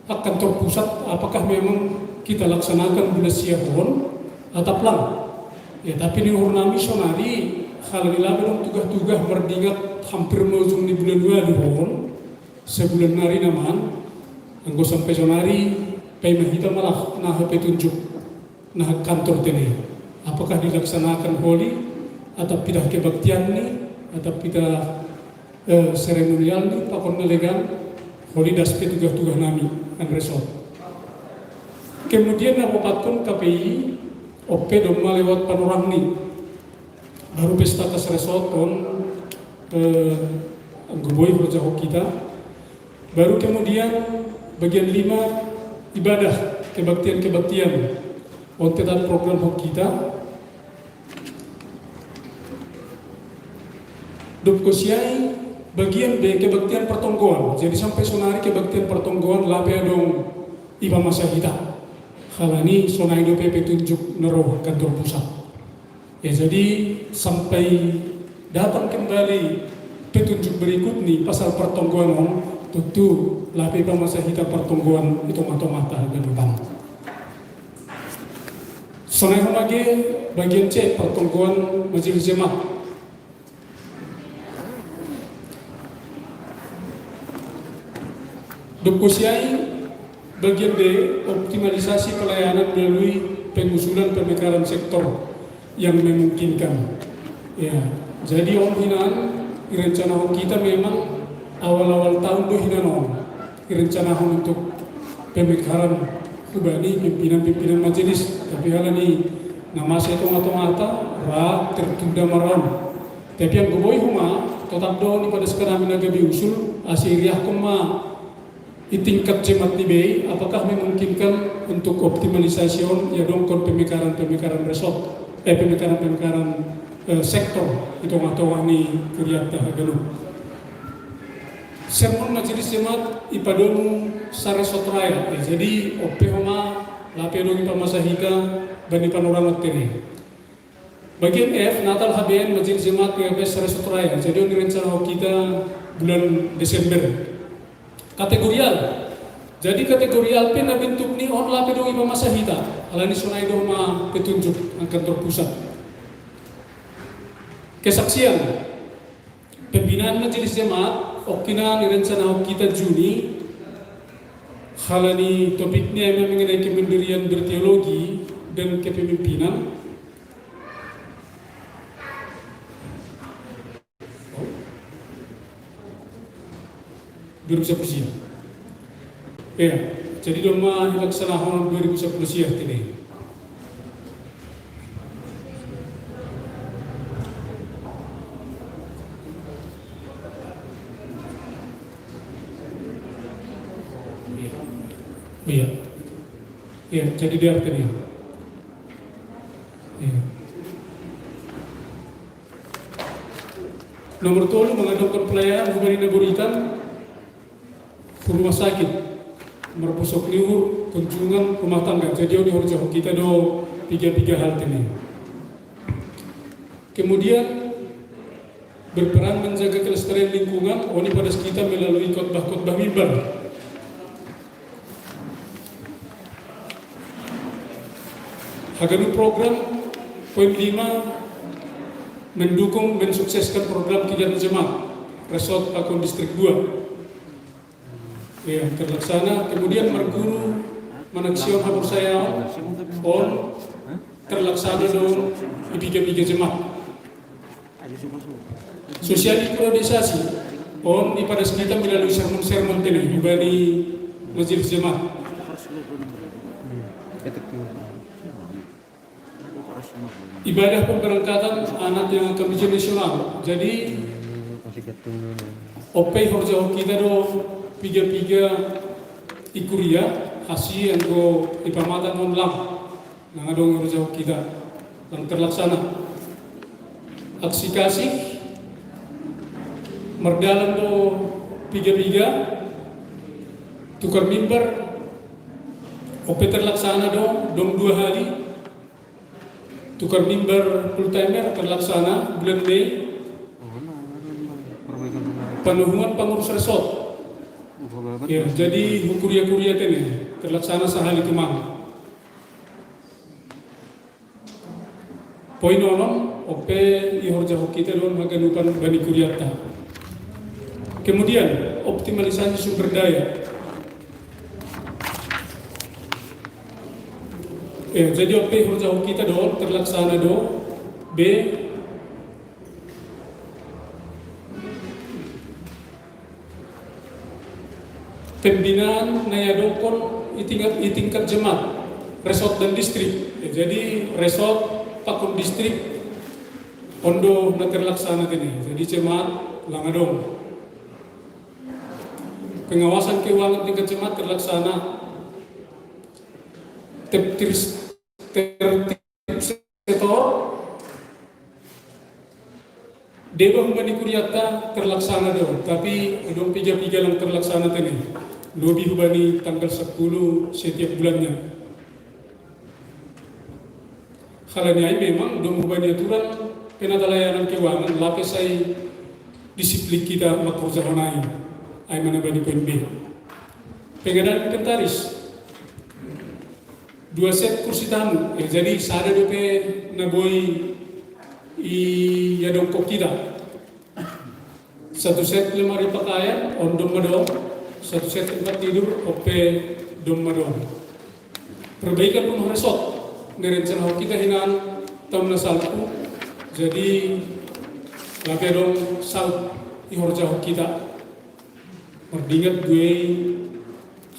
akan terpusat apakah memang kita laksanakan bulan siahon atau pelan ya tapi di nami sonari hal lape dong tugas-tugas berdingat hampir mojung di bulan 2 dihon sebulan nari naman anggo sampai sonari payment kita malah nah petunjuk nah kantor tene apakah dilaksanakan holi atau pindah kebaktian nih atau pindah seremonial ni pakon legal holi daspe tugas-tugas nami kan resort kemudian napapatkan KPI OP domma lewat panorang ni baru pesta kas resort on anggoboy horjahok kita baru kemudian bagian 5 ibadah kebaktian on tetap program hok kita Dupkosiai bagian B kebaktian pertonggoan jadi sampai sonari kebaktian pertonggoan lape dong iba masa kita halani sonai do petunjuk neroh kantor pusat ya jadi sampai datang kembali petunjuk berikut nih pasal pertonggoan on tentu lape iba masa kita pertonggoan itu mata-mata dan sonai homage bagian C pertonggoan majelis jemaat Dupkosiai bagian D optimalisasi pelayanan melalui pengusulan pemekaran sektor yang memungkinkan. Ya, jadi hinaan rencana kita memang awal-awal tahun hinaan rencana untuk pemekaran kubani pimpinan majelis tapi hal ini nama saya mata tertunda maram. Tapi yang goboy huma tetap doang pada sekarang menagabi usul asiriah koma tingkat jemaat di BI, apakah memungkinkan untuk optimalisasi ya dongkon pemekaran resort, pemekaran sektor itu atau wani kuriat Tahagenuban. Sermon majelis jemaat ipadonu sare sotraya, jadi OP homa lapedong ipamasahika bani panoramot tene. Bagian F Natal HBN majelis jemaat PKP sare sotraya, jadi rencana kita bulan Desember. Kategorial. Jadi kategorial pin na bentuk ni on lapi dong iba masahita. alani sunai doma petunjuk ang kantor pusat. Kesaksian pembinaan majelis jemaat okina nirencana kita Juni halani topiknya memang mengenai kemandirian berteologi dan kepemimpinan. (2010) ya, jadi doma dilaksanakan 2010 ini. Iya, iya, jadi dia artinya. Iya. Nomor 10 mengadakan pelayanan hubungan naguritan ke rumah sakit, merpusok liur, kunjungan rumah tangga. Jadi ini harus kita do tiga hal ini. Kemudian berperan menjaga kelestarian lingkungan. Ini pada kita melalui khotbah-khotbah mimbar. Haganu program poin 5 mendukung mensukseskan program kegiatan jemaat Resort Pakon Distrik 2 ya terlaksana. Kemudian merguru manaksion habur saya on terlaksana dong ipiga jemaat sosialisasi on di pada kita melalui sermon ini dari majelis jemaat. Ibadah pemberangkatan anak yang akan ujian nasional. Jadi opei horjau kita do piga ikuria hasil yang go ipamatan onlang nang adong horjau kita yang terlaksana. Aksi kasih merdalam do piga tukar mimbar opei terlaksana dong 2 hari. Tukar mimbar full timer terlaksana bulan Mei. Penuhuman pengurus resort. Ya, jadi kuria-kuria ini terlaksana sehari kemarin. Poin onom, ope ihorjah kita don maganukan bani kuriata. Kemudian optimalisasi sumber daya. Jadi ope horjah kita do terlaksana do B pembinaan nayadokon itingkat jemaat resort dan distrik. Jadi resort Pakon Distrik ondo na terlaksana ini. Jadi jemaat langadong. Pengawasan keuangan tingkat jemaat terlaksana. Tertib sektor Dewa Humbani Kuriata terlaksana dong, tapi dong piga yang terlaksana ini. Lobi Hubani tanggal 10 setiap bulannya. Halanya memang dong Hubani aturan penata layanan keuangan lapesai disiplin kita makro jahanai. Ay manabani poin B. Pengadaan inventaris 2 set kursi tamu, jadi sada dope naboi ya dongkok kita. 1 set lemari pakaian on dom madong, 1 set tempat tidur ope dom madong. Perbaikan rumah resort nerencana kita hinan tahun nasalku, jadi lagi dong saut ihorjah kita. Merdingat gue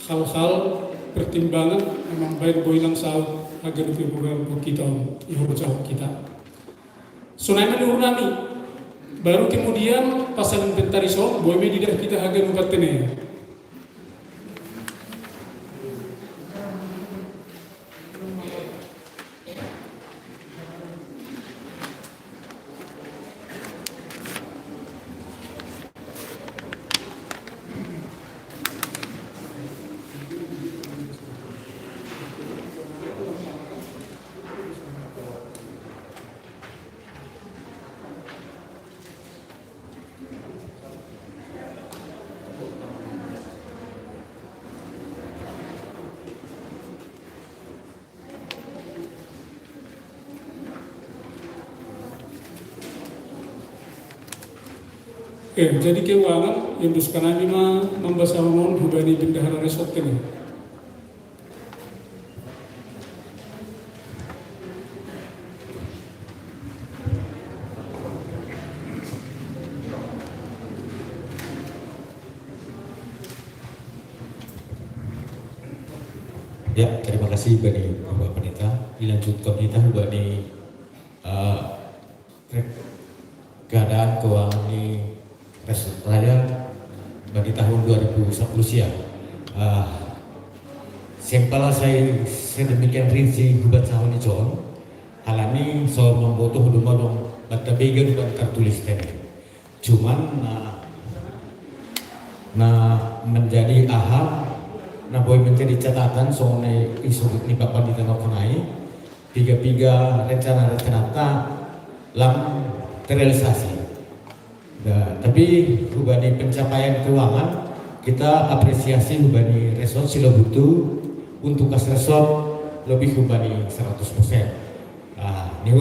hal-hal pertimbangan memang baik boilang saut agar diperbukan kita ihorjah kita. Sunaiman diurnami baru kemudian pasal inventarisong boy medidah kita agar mukatene. Jadi keuangan yang disuka nami mah membahas non hubani bendahara resort ini. Ya, terima kasih bani Bapak Pendeta. Dilanjutkan kita bani keadaan keuangan di Resort Raya bagi tahun 2010 siang. Sempala saya demikian rinci buat sahun John. Halani soal membutuh huduma dong bata bagian bukan tertulis tadi. Cuman menjadi aham. Nah, boleh menjadi catatan soalnya isu ini Bapak di tengah kenai tiga rencana lam terrealisasi. Nah, tapi hubani pencapaian keuangan kita apresiasi hubani resort Silobutu untuk kas resort lebih hubani 100%. Ini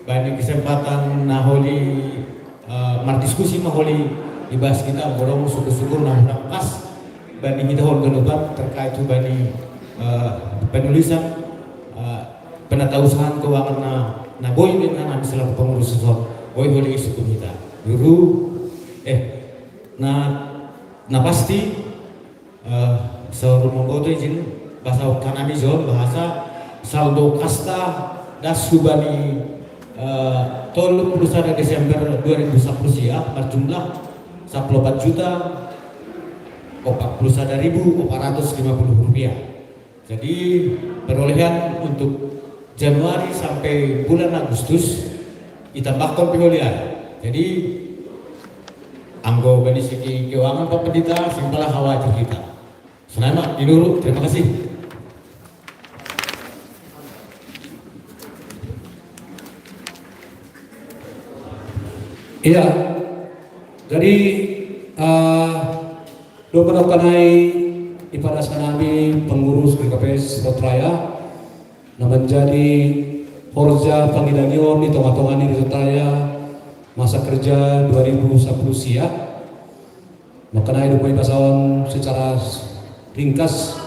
bani kesempatan naholi mardiskusi maholi dibahas kita borong syukur-syukur nah pas banding kita ke depan terkait bani penulisan penatausahaan keuangan na boy dengan selaku pengurus resort boy boleh isu kita dulu na pasti seorang membuat izin bahasa kanami zon bahasa saldo kasta das subani 31 Desember 2010 ya berjumlah 14 juta 41.450 rupiah. Jadi perolehan untuk Januari sampai bulan Agustus ditambahkan pengolian. Jadi anggo bani segi keuangan Pak Pendeta simpel khawatir kita. Senama dinurut, terima kasih. Iya, jadi dua mengenai ibadah sanami pengurus GKPS Resort Raya nah menjadi Horja Pangidangion di tengah-tengah ini Resort Raya masa kerja 2010 siap mengenai dua pasawan secara ringkas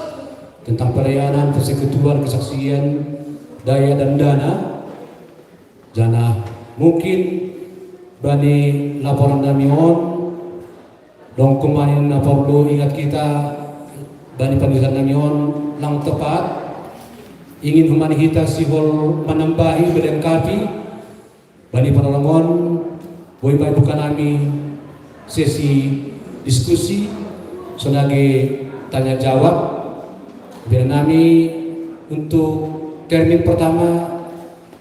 tentang pelayanan persekutuan kesaksian daya dan dana mungkin bani laporan damion dong kemarin perlu ingat kita bani penulisan namion lang tepat ingin humani kita sihol menambahi melengkapi bani penolongon boleh bukan kami sesi diskusi sebagai tanya jawab biar kami untuk termin pertama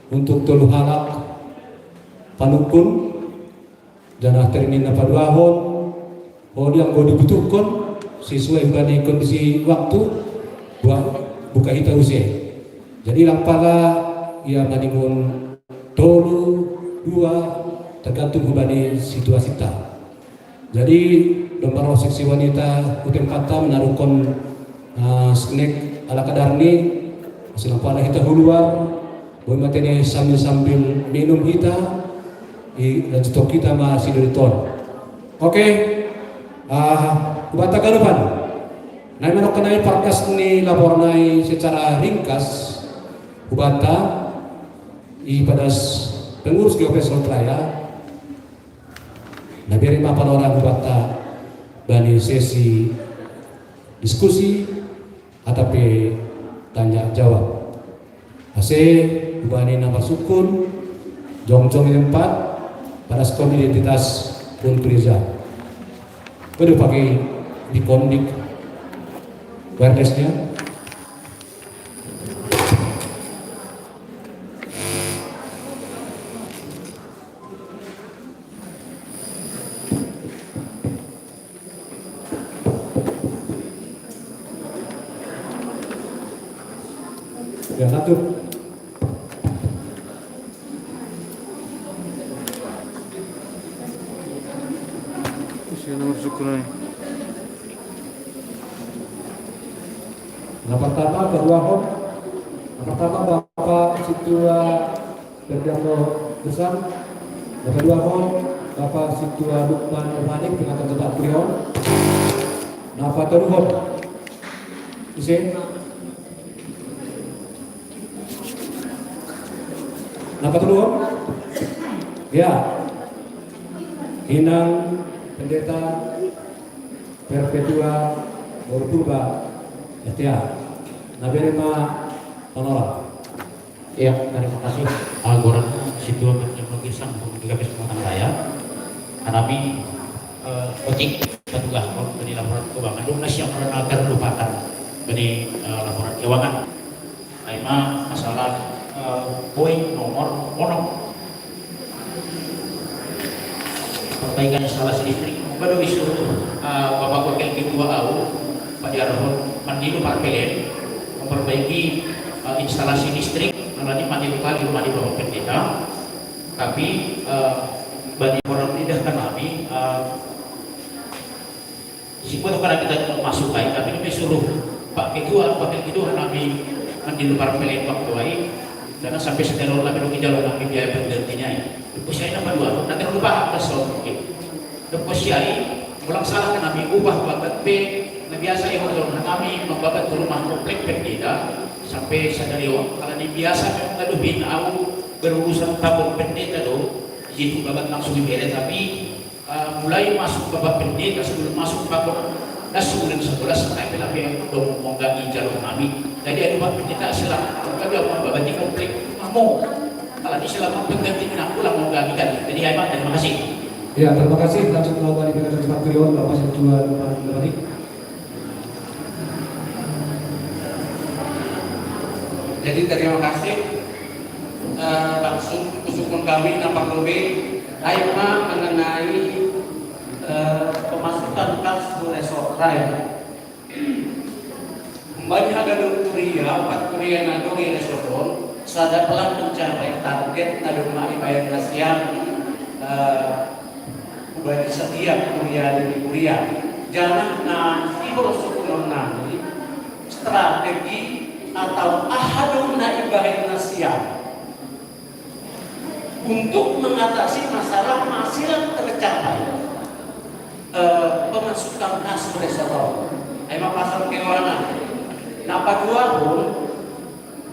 untuk telu halak panukun dan termin apa dua hon yang mau dibutuhkan sesuai dengan kondisi waktu buka kita usia. Jadi lampala ya bandingun tolu dua tergantung kepada situasi kita. Jadi nomor seksi wanita utem kata menaruhkan snack ala kadar ni hasil lampala kita keluar boleh materi sambil minum kita dan stok kita masih dari ton. Oke. Ubata kalupan. Nah, mengenai podcast ini laporanai secara ringkas. Ubata pada pengurus GKPS Resort Raya. Nah, biarin mapan orang ubata bani sesi diskusi atau tanya jawab. Hasil ubani nama sukun jong-jong tempat pada skor identitas Untriza. Udah pakai dikondik wirelessnya. Ya satu. Nah, pertama kedua hon, pertama Bapak Situa Berdiamo Besar, yang kedua hon Bapak Situa Lukman Manik dengan tetap prion. Napa teruhon. Isi. Napa teruhon. Ya. Inang Pendeta Perpetua Borpurba Setia Naberema Tonola. Ya, terima kasih Algoran Situa Teknologi Sang juga kesempatan saya. Kami ojek petugas dari laporan keuangan Indonesia yang pernah terlupakan dari laporan keuangan. Aima masalah poin nomor ono perbaikan instalasi listrik. Baru disuruh Bapak Wakil Ketua AU Pak Jarod Mandilu Parpelen memperbaiki instalasi listrik. Nanti Mandilu lagi rumah di bawah pendeta. Tapi bagi orang tidak kami Sipun karena kita masuk baik, tapi kami suruh Pak Ketua, Wakil Ketua kami Mandilu Parpelen waktu baik, karena sampai sekarang lagi di jalur kami biaya pengertiannya. Deposisi nomor 2, nanti lupa ke soal mungkin. Deposisi ulang salah kami ubah babat B, nah biasa yang orang kami membabat ke rumah komplek pendeta sampai sadari kalau di biasa memang lebih tahu berurusan tabung pendeta do, itu babat langsung diberes tapi mulai masuk babak pendeta sebelum masuk babak sebulan 11 sampai tapi yang belum menggangi jalur kami. Jadi ada babak pendeta selama kami mau babat di komplek mau kalau di selama pengganti aku lah mau gantikan. Jadi Aiman terima kasih. Ya, terima kasih. Langsung melakukan dengan cepat prion Bapak Situa Lukman Manik. Jadi terima kasih langsung usulan kami nampak lebih Aima mengenai pemasukan kas resort raya. Kembali ada kuria, 4 kuria nadori resorton, sada pelan mencapai target nadoma ibayar nasiam bagi setiap kuria dari kuria. Jangan nanti bersukuran nanti strategi atau ahadun ibayar nasiam untuk mengatasi masalah masih tercapai pemasukan kas restoran. Emang pasal keuangan. Napa dua pun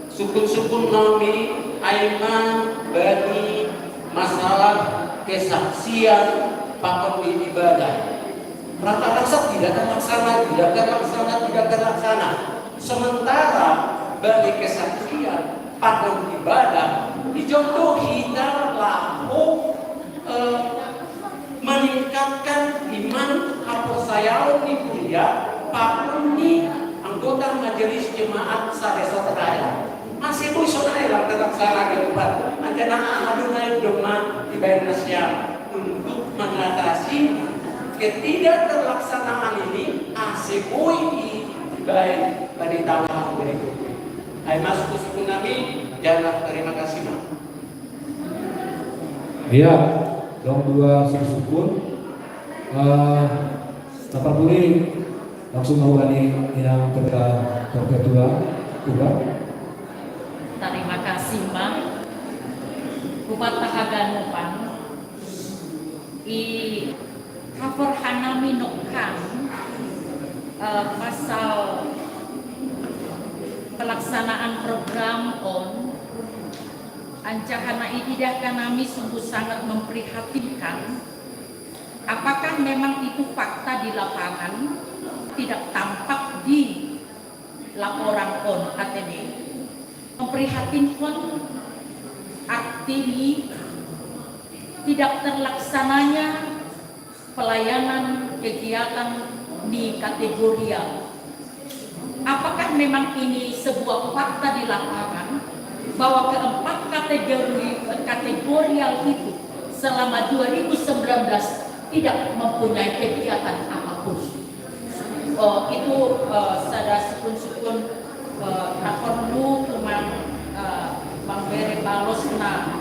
sukun-sukun nami aiman bagi masalah kesaksian pakon di ibadah. Rata-rata tidak terlaksana. Sementara bagi kesaksian pakon ibadah dicontoh kita lahu meningkatkan iman kepercayaan di kuliah pakon di anggota majelis jemaat saresot raya masih bisa naik terlaksana ke depan aja adunai doma ibadah nasiam untuk mengatasi ketidakterlaksanaan ini asibui baik pada tahun berikutnya. Hai masuk ke kami jangan terima kasih Mas. Iya, dong dua sukun. Tapar puli langsung mengulani yang Perpetua juga. Terima kasih Mbak. Kupat Tahaganupan i cover hanami nokkan pasal pelaksanaan program on ancahana tidak kami sungguh sangat memprihatinkan. Apakah memang itu fakta di lapangan tidak tampak di laporan on ATD? Memprihatinkan artinya tidak terlaksananya pelayanan kegiatan di kategorial. Apakah memang ini sebuah fakta di lapangan bahwa keempat kategorial itu selama 2019 tidak mempunyai kegiatan apapun? Itu sada sukun-sukun rakor lu cuman Bang Bere balos na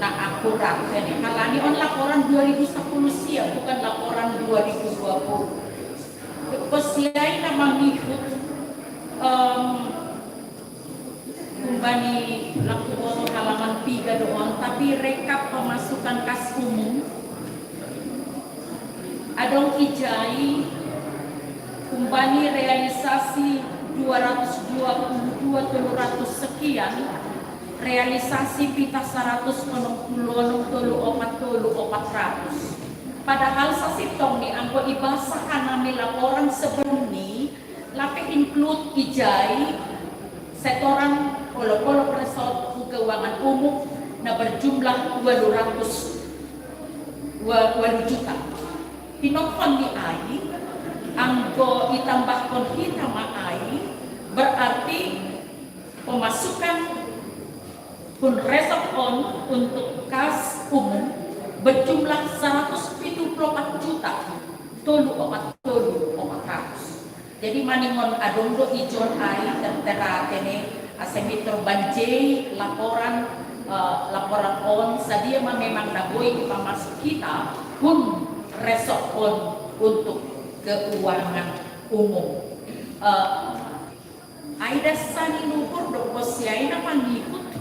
akurat. Jadi halani on laporan 2010 siap bukan laporan 2020. Kesiai nama ngikut kumbani laku halaman 3 doang, tapi rekap pemasukan kas umum adong ijai kumpani realisasi 222 sekian, realisasi pita 160 padahal sa sitong ni angko ibasahan namin laporan sebelum ni lapi include ijai setoran polo-polo resort keuangan umum na berjumlah 200 juta. Pinokon ni ai angko itambahkan kita maai berarti pemasukan pun resort on untuk kas umum berjumlah 174 juta tolu 400. Jadi maningon adongdo ijon ai tertera tene asemitor banjai laporan on sadia memang naboi pamasuk kita pun resort on untuk keuangan umum. Aida sani luhur dokos yaina pangikut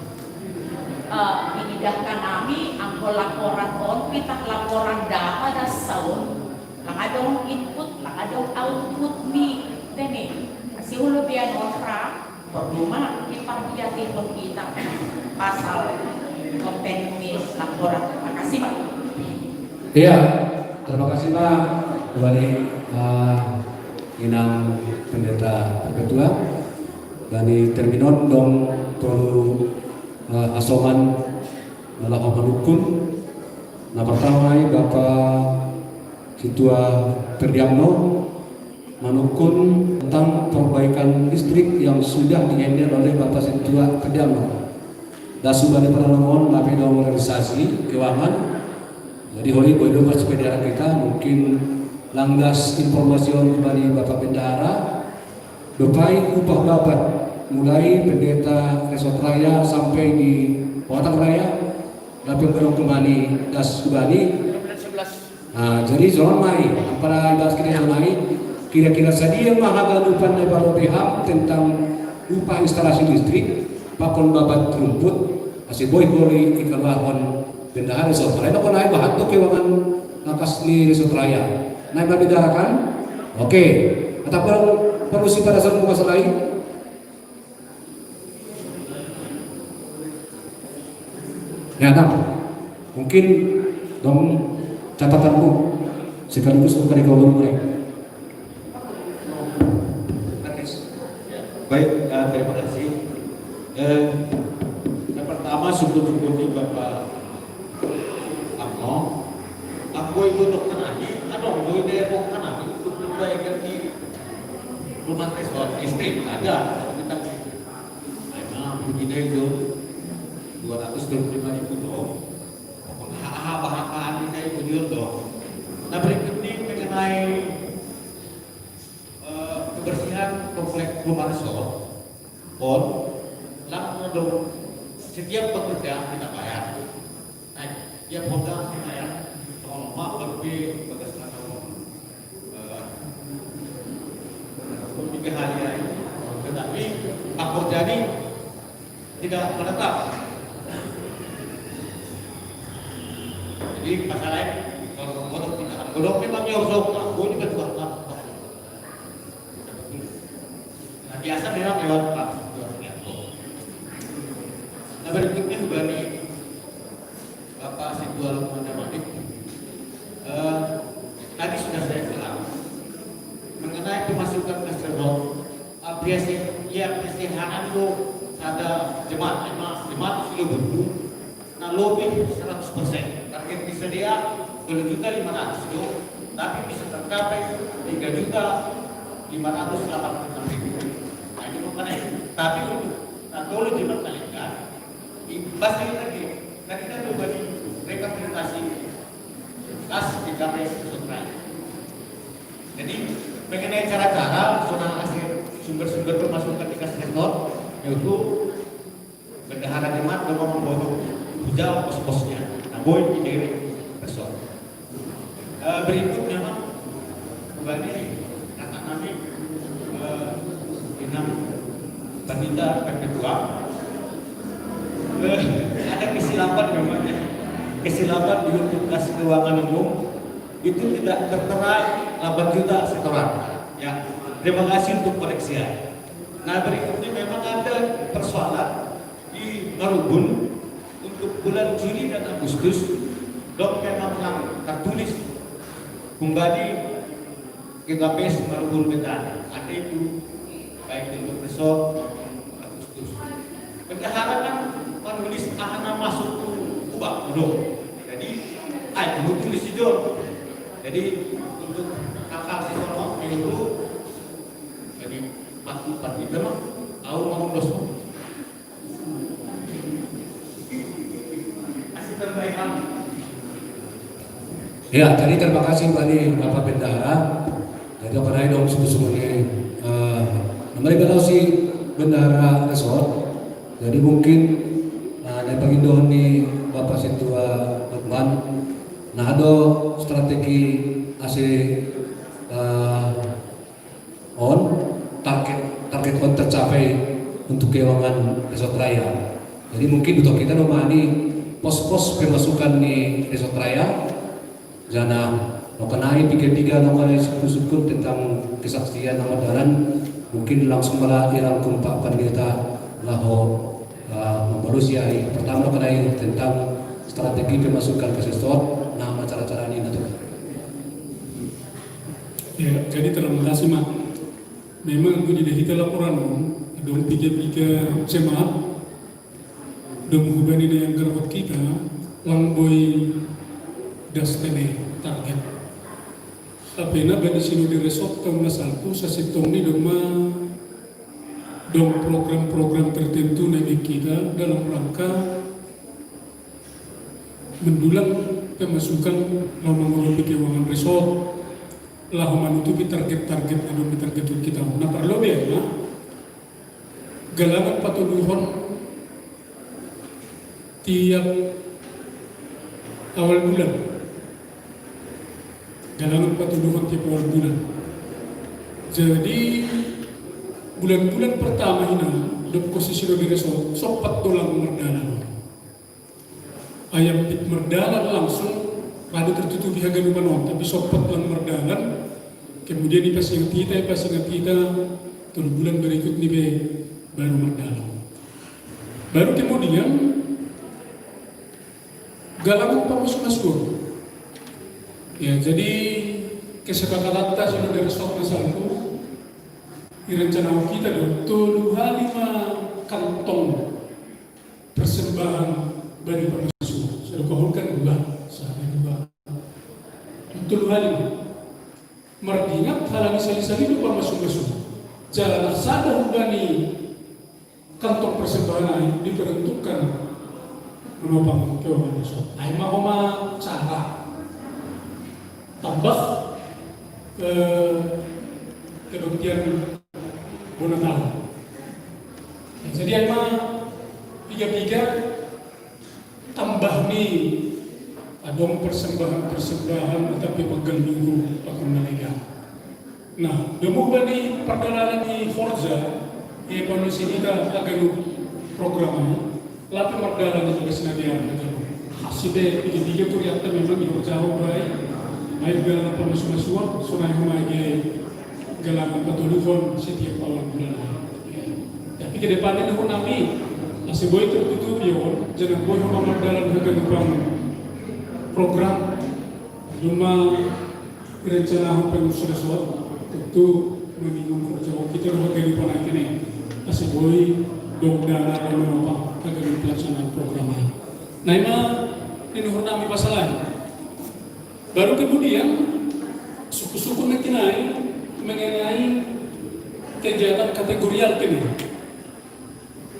inidahkan kami angko laporan on pitah laporan data das saun lang adong input lang adong output ni tene kasi ulo biyan onra perluma ipardiatin pun kita pasal kompetensi laporan. Terima kasih Pak. Iya, terima kasih Pak. Kembali inang pendeta ketua dari terminon dong tolu asoman melakukan hukum. Nah pertama Bapak Ketua Terdiamno menukun tentang perbaikan listrik yang sudah dihandle oleh Bapak Ketua Terdiamno. Dan sudah diperlukan tapi dalam realisasi keuangan. Jadi holi bodoh sepeda kita mungkin langgas informasi kembali Bapak Bendahara. Bepai upah babat mulai pendeta Resort Raya sampai di Kota Raya, tapi belum kembali das kembali. Nah, jadi soal mai, para das kini yang mai, kira-kira sadia mahagalupan dari Bapak BHAM tentang upah instalasi listrik, pakon babat rumput, masih boy boleh ikalahon bendahara Resort Raya. Nak naik bahan tu kewangan nakas ni Resort Raya, naik berdarakan, oke. Atau perlu si pada satu masalah lain. Ya, nah, mungkin dong catatanmu sekaligus untuk dikawal mereka. Baik, terima kasih. Yang pertama syukur-syukur di Bapak Amno. Aku itu dokter lagi, adong gue Depok kan lagi untuk perbaikan di rumah resort listrik ada. Kita memang begini itu 225.000 dong. Bahan-bahan ini saya punya dong. Nah berikut ini mengenai kebersihan kompleks rumah resort. Langsung dong setiap pekerja kita bayar. Nah, tiap hotel kita bayar. Kalau mak lebih berdasarkan tiga hari ini. Tetapi aku jadi tidak menetap. Jadi masalahnya kalau kodok tidak, kodok memang harus aku ini kan buat apa? Nah biasa memang lewat pak. Nah berikutnya juga nih Bapak Sidwal Mandamanik. Tadi sudah saya bilang mengenai pemasukan reservoir apresiasi itu ada jemaat sudah berdua. Nah lebih 100%. Target disedia 2.500.000 tapi bisa tercapai 3.586.000. Nah itu bukan tapi kalau diperkalikan bahasa lagi tadi kita coba di rekapitulasi kas dicapai sesuai. Jadi mengenai cara-cara zona hasil sumber-sumber pemasukan di kas sektor yaitu bendahara jemaat dan membantu hujau pos-posnya. Boy di resort. Berikutnya kembali kata kami enam Panita Ketua ada kesilapan memang kesilapan di untuk kas keuangan umum itu tidak tertera 8 juta setoran. Ya, terima kasih untuk koreksi. Nah, berikutnya memang ada persoalan di Marubun untuk bulan Juli dan Agustus. Dok memang tertulis kembali ke KPS Marubun Wetan. Ada itu baik untuk besok Agustus. Bendahara kan menulis ahana masuk ke ubah dong. Jadi, itu tulis itu. Jadi untuk kakak siswa itu jadi 44 itu mah tahu mau dos. Kasih perbaikan. Ya, jadi terima kasih kembali Bapak Bendahara. Jadi karena dong sungguh-sungguhnya namanya kalau si Bendahara Resort. Jadi mungkin dari Pangindohan nih Bapak Sentua Lukman. Nah, ada strategi on target on tercapai untuk keuangan Resort Raya. Jadi mungkin untuk kita nomani pos-pos pemasukan di Resort Raya, jana mengenai tiga nomor sukun tentang kesaksian nama dalan, mungkin langsung malah dirangkum Pak Pendeta Laho Marusia. Pertama mengenai tentang strategi pemasukan ke Resort. Nama cara-cara ini itu. Ya, jadi terima kasih Mak. Memang aku jadi kita laporan dong tiga jemaat dong hubungan ini yang gerak kita langboy dastene target. Tapi na bani sino di resort tahun nasalku sa sitong ni dong program-program tertentu nabi kita dalam rangka mendulang pemasukan memenuhi keuangan resort lah menutupi target-target yang target kita. Nah, perlu ya, galangan patuluhan tiap awal bulan. Galangan patuluhan tiap awal bulan. Jadi bulan-bulan pertama ini, di posisi di resort, sopat tulang merdalan. Ayam merdalan langsung rada tertutupi harga panon, tapi sopat lang merdalan. Kemudian di pasingan kita, tuh bulan berikut nih baru merdalan. Baru kemudian galangan pamasuk. Ya, jadi kesepakatan kita sudah dari stok masalahku. Rencana kita tuh 5 kantong persembahan bagi pamasuk. Alkohol kan juga, itu hal merdingat halangi sali-sali lupa masuk-masuk. Jalan sadar hubani kantong persembahan diperuntukkan menopang keuangan resort. Ay mahoma cara tambah kebaktian Bonatal. Jadi ay tiga tambah nih adong persembahan tapi pegang minggu aku menaikkan. Nah, demo bani perkenalan di Forza, kondisi kita agak program ini, lalu perkenalan itu kesenadian agak hasilnya tiga kuriat memang yang jauh baik, baik galangan pemasuk-masukan, sunai humai galangan patulufon setiap awal bulan. Tapi ke depannya itu nabi masih boleh tertutup ya, jangan boleh memperdalam kehidupan program cuma rencana pengusaha tentu meminum kerja kita dapat kehidupan ini masih boleh dong dana dan menopang agar pelaksanaan program ini. Nah ini nami masalah. Baru kemudian suku-suku nakinai mengenai kegiatan kategorial ini.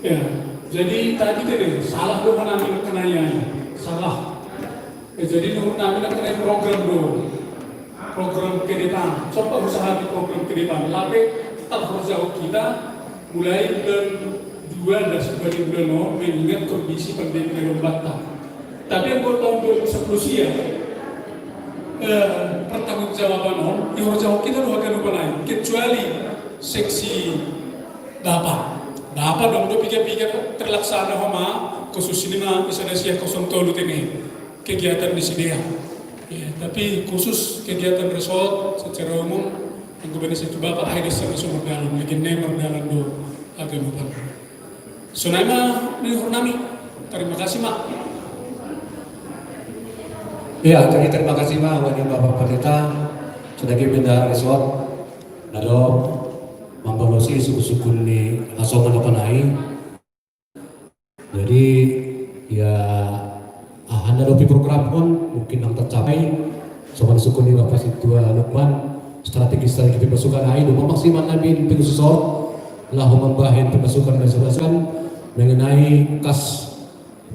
Ya. Jadi tadi kan salah dong kami kenanya, salah. Jadi kami kenai program kedepan. Coba usaha di program kedepan. Tapi tetap jauh kita mulai bulan 2 dan sebagai bulan mengingat kondisi pandemi yang batal. Tapi yang tahun 2010 ya pertanggungjawaban jauh kita akan lupa lain kecuali seksi Bapak dong do pikir-pikir terlaksana homa khusus ini mah bisa dasiah kosong tolu ini kegiatan di sini ya. Ya, tapi khusus kegiatan resort secara umum yang saya coba Pak Haidis sama sumber dalam, legenda merdalan do agak lupa. Sonaima Nihurnami, terima kasih Mak. Ya, jadi terima kasih Mak wani Bapak Pendeta sebagai bendahara resort. Nado membalosi suku-suku ni asal menakanai. Jadi ya hanya lebih program pun mungkin yang tercapai sama suku ni Bapak Situa Lukman strategi pemasukan air dua maksimal nabi pengususor lah membahin pemasukan mengenai kas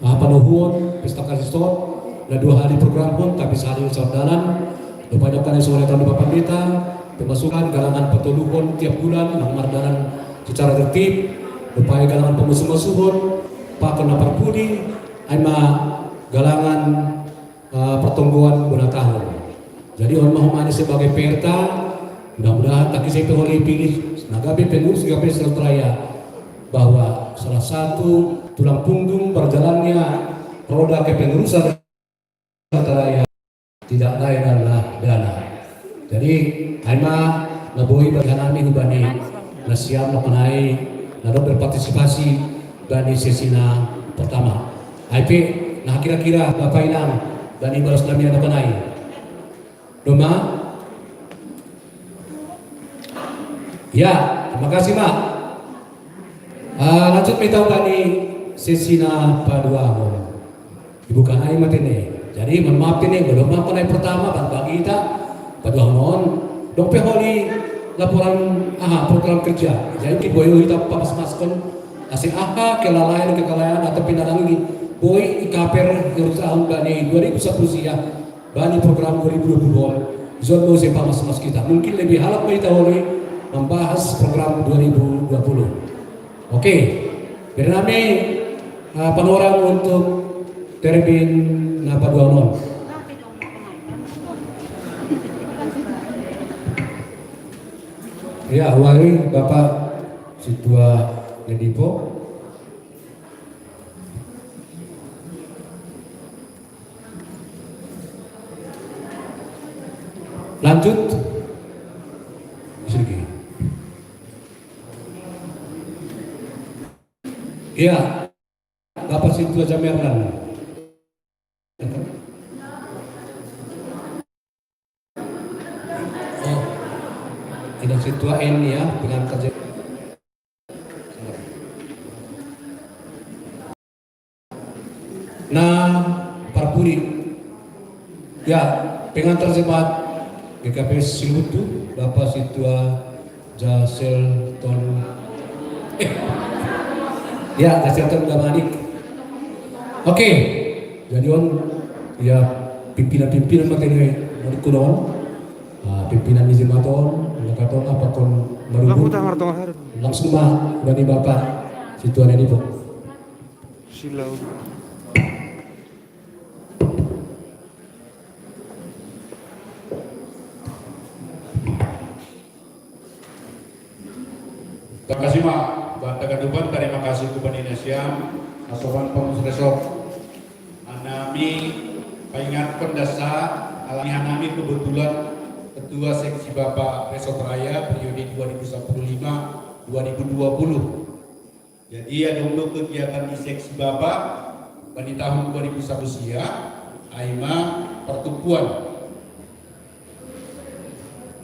panuhun pesta kasistor dan 2 hari program pun tapi sehari saudalan lupa dapat oleh tahun Bapak Pendeta pemasukan galangan petuluhun tiap bulan yang mardalan secara tertib upaya galangan pemusuh-musuhun Pak Kena Perpudi aima galangan pertumbuhan guna tahun. Jadi on mahumani sebagai perta mudah-mudahan tak kisah oleh pilih nagabi pengurus gapi Sertraya bahwa salah satu tulang punggung berjalannya roda kepengurusan Sertraya tidak lain adalah dana. Jadi aima naboi berhanami hubani nasiam mengenai nado berpartisipasi dari sesina pertama. IP nah kira-kira Bapak Inang dan Ibu Rasnami ada penai Doma ya terima kasih Mak. Lanjut kita tadi sesina paduahon Ibu kanai matene jadi mohon maaf ini belum penai pertama bagi kita paduahon dong peholi laporan program kerja jadi kita boleh kita pas-paskan asing kelalaian kekalayan atau pindahan ini boy ikaper yang tahun bani 2010 ya bani program 2020 zon mau sepa mas kita mungkin lebih halap kita oleh membahas program 2020. Oke, bernama panorama untuk terbin napa dua non. Ya, awali Bapak Situa Edipo. Lanjut. Sedikit. Ya, Bapak Situa Jamerlan. Oh, tidak Situa N ya, dengan kerja. Nah, Parpuri. Ya, pengantar jemaat GKP Silutu, Bapak Situa Jaselton. Ya, Jaselton Damanik. Oke, jadi on ya pimpinan-pimpinan materi kunon, pimpinan di jematon, lekaton apa kon baru langsung mah dari Bapak Situa Nedipo. Silau. Terima kasih Mak, Banta Kadupan, terima kasih kepada Indonesia, Asoban Pengurus Resort. Anami pengingatkan dasar, alami anami kebetulan Ketua Seksi Bapak Resort Raya periode 2015-2020. Jadi ada untuk kegiatan di Seksi Bapak pada tahun 2001 sia, AIMA pertukuan.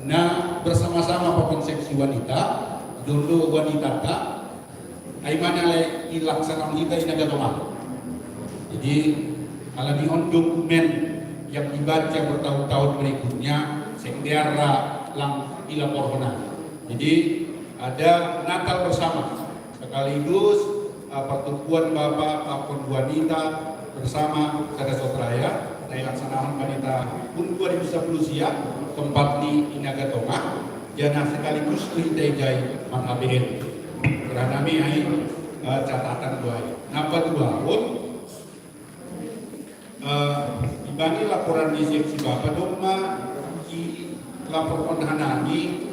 Nah bersama-sama Bapak Seksi Wanita. Dulu wanita tak, aimana le ilaksanaan kita ini agak lemah. Jadi alami on dokumen yang dibaca bertahun-tahun berikutnya, sengdera lang ilaporna. Jadi ada Natal bersama, sekaligus pertemuan Bapak Pakon wanita bersama Sada Sotraya, ilaksanaan wanita pun 2010 siang tempat di Inaga Tengah. Jangan sekaligus kita jai menghabirin karena kami catatan dua. Napa dua pun dibanding laporan di seksi Bapak doma di laporan hanani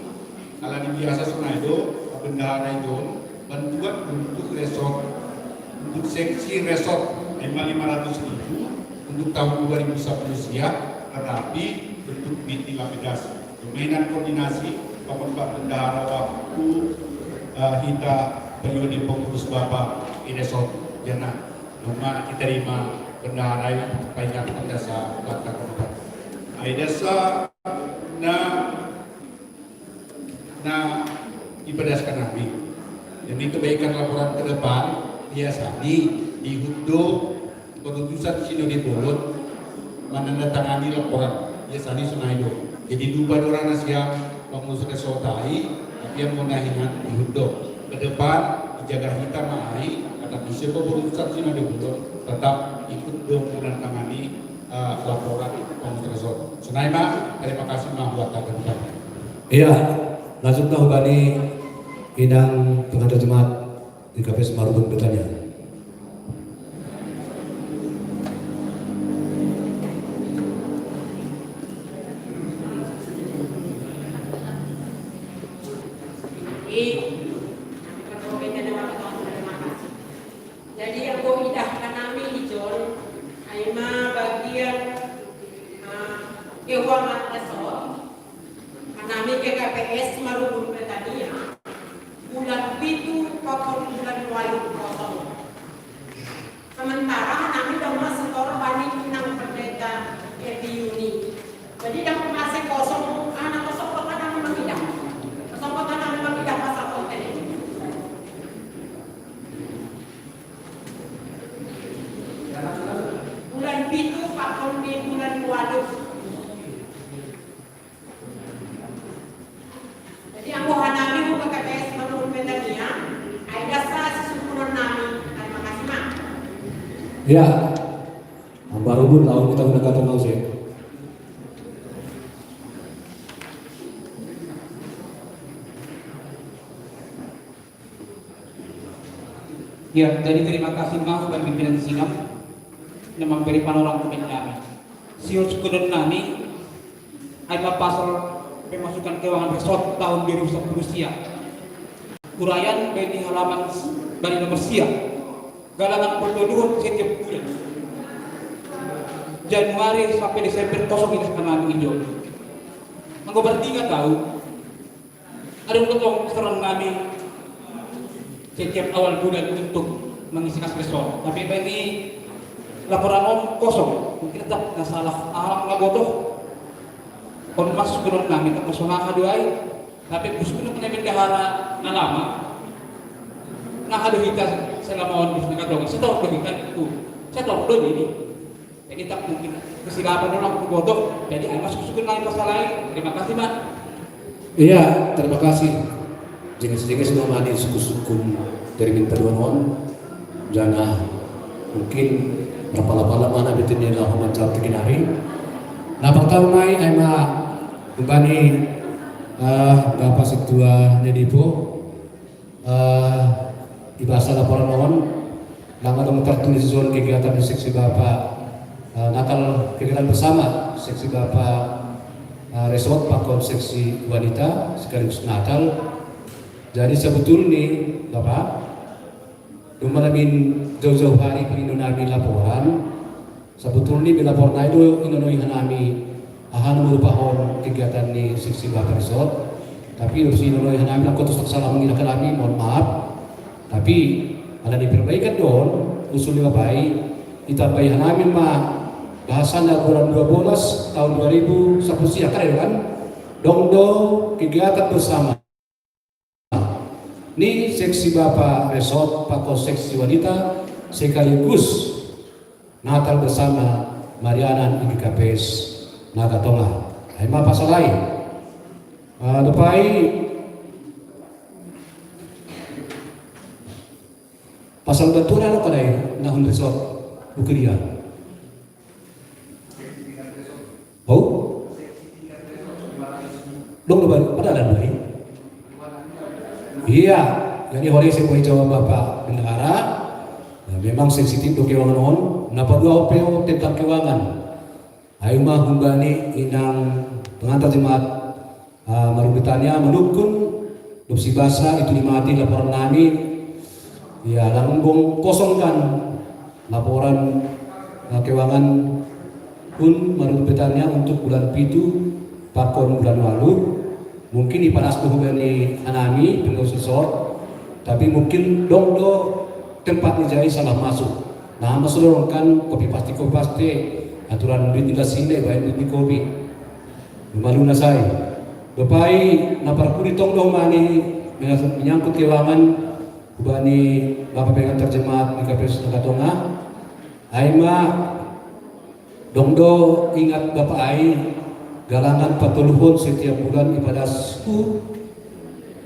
kalau di biasa sunaido bendahara itu bantuan untuk resort untuk seksi resort 500.000 untuk tahun 2010 siap tetapi bentuk binti lapidasi. Permainan koordinasi Bapak Bendahara waktu kita periode pengurus Bapak Inesot Jana Numa diterima bendahara yang banyak dasa langkah keempat. Dasa na ibadaskan Nabi. Jadi kebaikan laporan ke depan biasa di Hudo keputusan Sinode Bolot menandatangani laporan biasa di Sunaido. Jadi dua orang siang pengurus kesotai tapi yang menahinan di Hudo ke depan dijaga hitam mahai kata bisa keputusan Sinode Bolot tetap ikut dong menandatangani laporan pengurus kesot. Sunaima, terima kasih mah buat kalian. Iya, langsung tahu bani Inang pengantar jemaat di KPS Marubun bertanya. Jadi aku idahkan kami hijau, aima bagian keuangan resort, kami ke KPS Marubun Betania. Bulan itu pokok bulan wayu kosong. Sementara kami dah masuk orang bani nang pendeta Yuni. Jadi dah masih kosong, anak kosong kadang memang tidak. Kosong kadang memang tidak pasal konten. Bulan itu pokok di bulan wayu. Jadi aku hanami buka KPS Marubun Betania. Ada salah sesukuran nami. Terima kasih mak. Ya, Marubun lawan kita udah kata mau sih. Ya, jadi terima kasih maaf bagi pimpinan Sinap yang memberi panorama kepada kami. Siur sekudan nami, ada pasal pemasukan keuangan resort tahun 2010 siap. Uraian bagi halaman dari nomor siap. Galangan pertuduhan setiap bulan. Januari sampai Desember kosong ini kami hijau. Mengko berarti nggak tahu. Ada potong serang kami setiap awal bulan untuk mengisi kas resort. Tapi bagi laporan om kosong, mungkin tetap nggak salah. Nggak bodoh. Kon masuk ke dalam kami, tak kosong kaduai. Tapi kusunya punya bendahara na lama. Nah ada kita selama on bis nakadong. Saya tahu kita itu. Saya tahu dong ini. Jadi tak mungkin kesilapan orang bodoh. Jadi ayo masuk ke lain pasal lain. Terima kasih mak. Iya, terima kasih. Jenis-jenis nama di suku-suku dari minta duanon. Jangan mungkin berapa lama nabi tinnya lah mencari tikinari. Nah, tahun mai ema kembali Bapak Situa Nedipo di bahasa laporan mohon lama teman tertulis zon kegiatan seksi Bapak Natal kegiatan bersama seksi Bapak resort pakon seksi wanita sekaligus Natal. Jadi sebetulnya Bapak dumalamin jauh-jauh hari pengindonamin laporan sebetulnya bila laporan itu indonoihan kami ahan merupakan kegiatan di seksi Bapak resort tapi harus indonoihan kami aku terus salah mengira kami mohon maaf tapi ada diperbaikan dong usulnya baik ditambahin kami mah bahasan laporan 12 tahun 2010 siap kan dongdo kegiatan bersama ini seksi Bapak resort pakon seksi wanita sekaligus Natal bersama Marianan IGKPS Naga Tongah. Ima pasal lain. Lepai pasal baturan apa dai nahun resort Bukeria. Oh? Dong lebar pada ada doi. Iya, jadi hari saya boleh jawab Bapak Bendahara. Nah, memang sensitif do keuangan on. Napa dua OPO tentang keuangan. Ayo mah humbani inang pengantar jemaat Marubitania mendukung dopsi bahasa itu dimati laporan nami. Ya, langsung kosongkan laporan keuangan pun merupakannya untuk bulan pitu pakon bulan lalu mungkin di panas tuhubani anami pengurus resort tapi mungkin dong do tempat menjadi salah masuk nah masulurkan kopi pasti aturan duit tidak sile baik duit kopi malu nasai bapai napar kuri tong do mani menyangkut kewangan kubani bapak pengen terjemah di KPS Tengah Aima dongdo ingat bapak ai galangan patuluhun setiap bulan ibadah su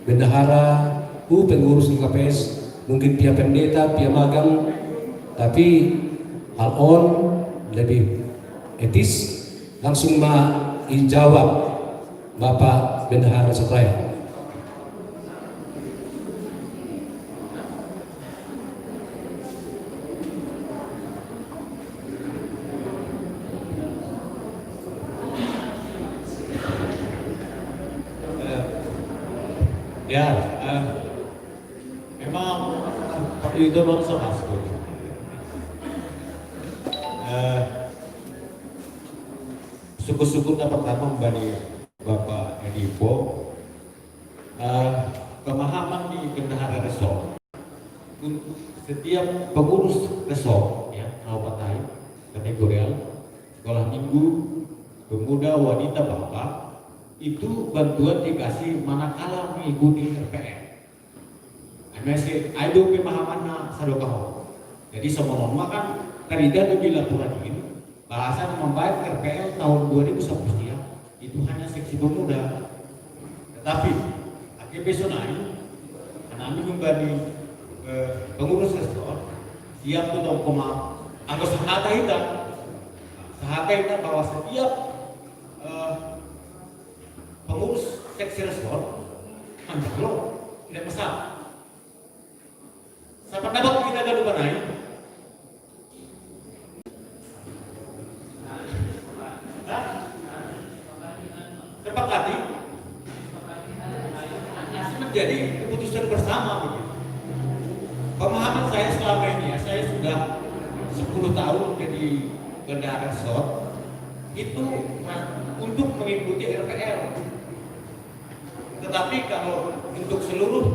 bendahara pengurus di KPS mungkin pihak pendeta pihak magang tapi hal on lebih etis langsung dijawab bapak bendahara setraya. Ya, memang itu bangsa masuk. Syukur-syukur pertama bagi Bapak Edipo pemahaman di bendahara resort untuk setiap pengurus resort ya, Kabupaten kategorial sekolah minggu pemuda wanita bapak itu bantuan dikasih manakala mengikuti RPL. Masih ada pemahaman sadokah. Jadi semua kan terida lebih laporan ini bahasan membayar RPL tahun 2010 itu hanya seksi pemuda. Tetapi akhir besok naik, kami kembali pengurus resort siap untuk angka sahata kita bahwa setiap pengurus seksi resort anjlok tidak masalah. Siapa dapat kita gaduh naik? Sepakati menjadi keputusan bersama begitu. Pemahaman saya selama ini ya, saya sudah 10 tahun jadi bendahara resort itu untuk mengikuti RPL. Tetapi kalau untuk seluruh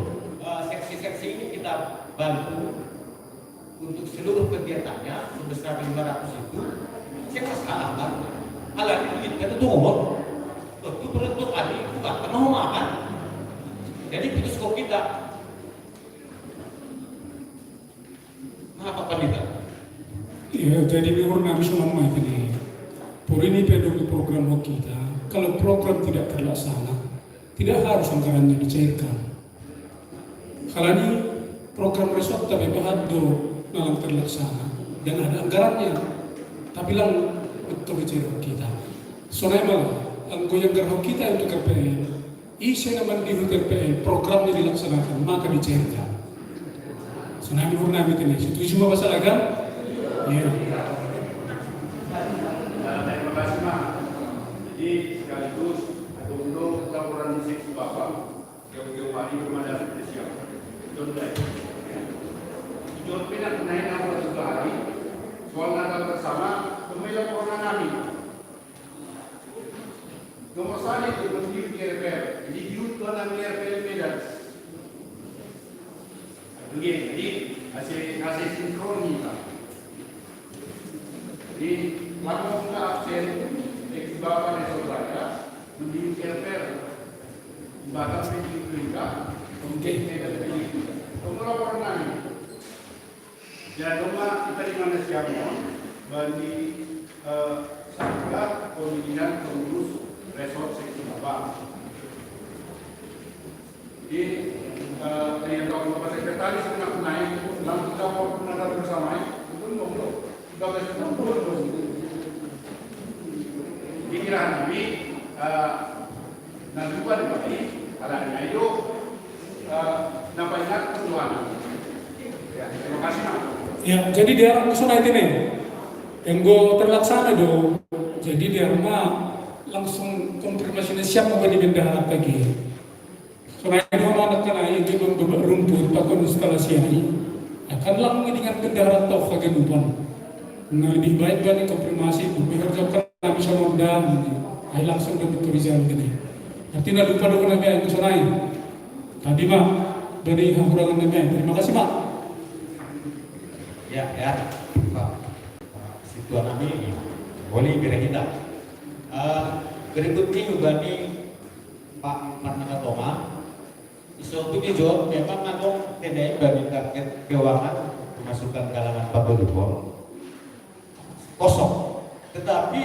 seksi-seksi ini kita bantu untuk seluruh kegiatannya sebesar 500 itu saya masalah kan. Alat ini kita tuh ngomong itu bentuk adik bukan penuh makan. Jadi putus kok kita. Apa kita? Ya, jadi memang kami selama ini. Por ini peduli program kita. Kalau program tidak terlaksana, tidak harus anggarannya dicairkan. Kalau ini program resort tapi bahado dalam terlaksana dan ada anggarannya, tapi lang betul dicairkan kita. Soalnya malah anggoyang garhau kita untuk RPL. Isi naman di RPL programnya dilaksanakan maka dicairkan. Soalnya kami ini. Setuju semua masalah kan? Ya. Terima kasih Mak. Jadi sekaligus untuk laporan di seksi Bapak yang hari bermandat spesial. Contoh, John Pinang naik nama juga hari soal natal bersama pemilik orang kami. Nomor 1 itu berdiri di RPL. Jadi youth tuan di RPL Medan. Jadi hasil sinkron kita. Di langsung ke absen ex Bapak Resort Raya berdiri di RPL. Bahkan di Krika, mungkin tidak terpilih. Nomor laporan kami. Dan rumah kita di mana siapa? Bagi Satgas Pemilihan Pengurus Resort Seksi Bapak. Jadi yang tahu Bapak Sekretaris pernah naik, langsung kita pernah datang bersama itu ngomong. Bapak Sekretaris pikiran kami nanti juga dibagi adanya itu nampaknya kebutuhan. Ya, terima kasih Pak. Ya, jadi di arah musuh ini yang go terlaksana dong. Jadi di rumah langsung konfirmasinya siap mau di bendahara lagi. Soalnya itu anak kan yang juga bebak rumput pakon instalasi ini akan langsung dengan bendahara atau kegenupan. Nah lebih baik bagi konfirmasi lebih kerjakan Samonda, ay langsung dari tulisan gitu. Artinya lupa dong nabi itu sonai. Tadi mah dari hakurangan nabi. Terima kasih Pak. Ya, Pak. Situan kami boleh kira kita. Berikutnya ubani Pak Marnaka Toma. Isu itu jawab memang ngomong tidak bagi target keuangan pemasukan kalangan Pak Bodubor kosong. Tetapi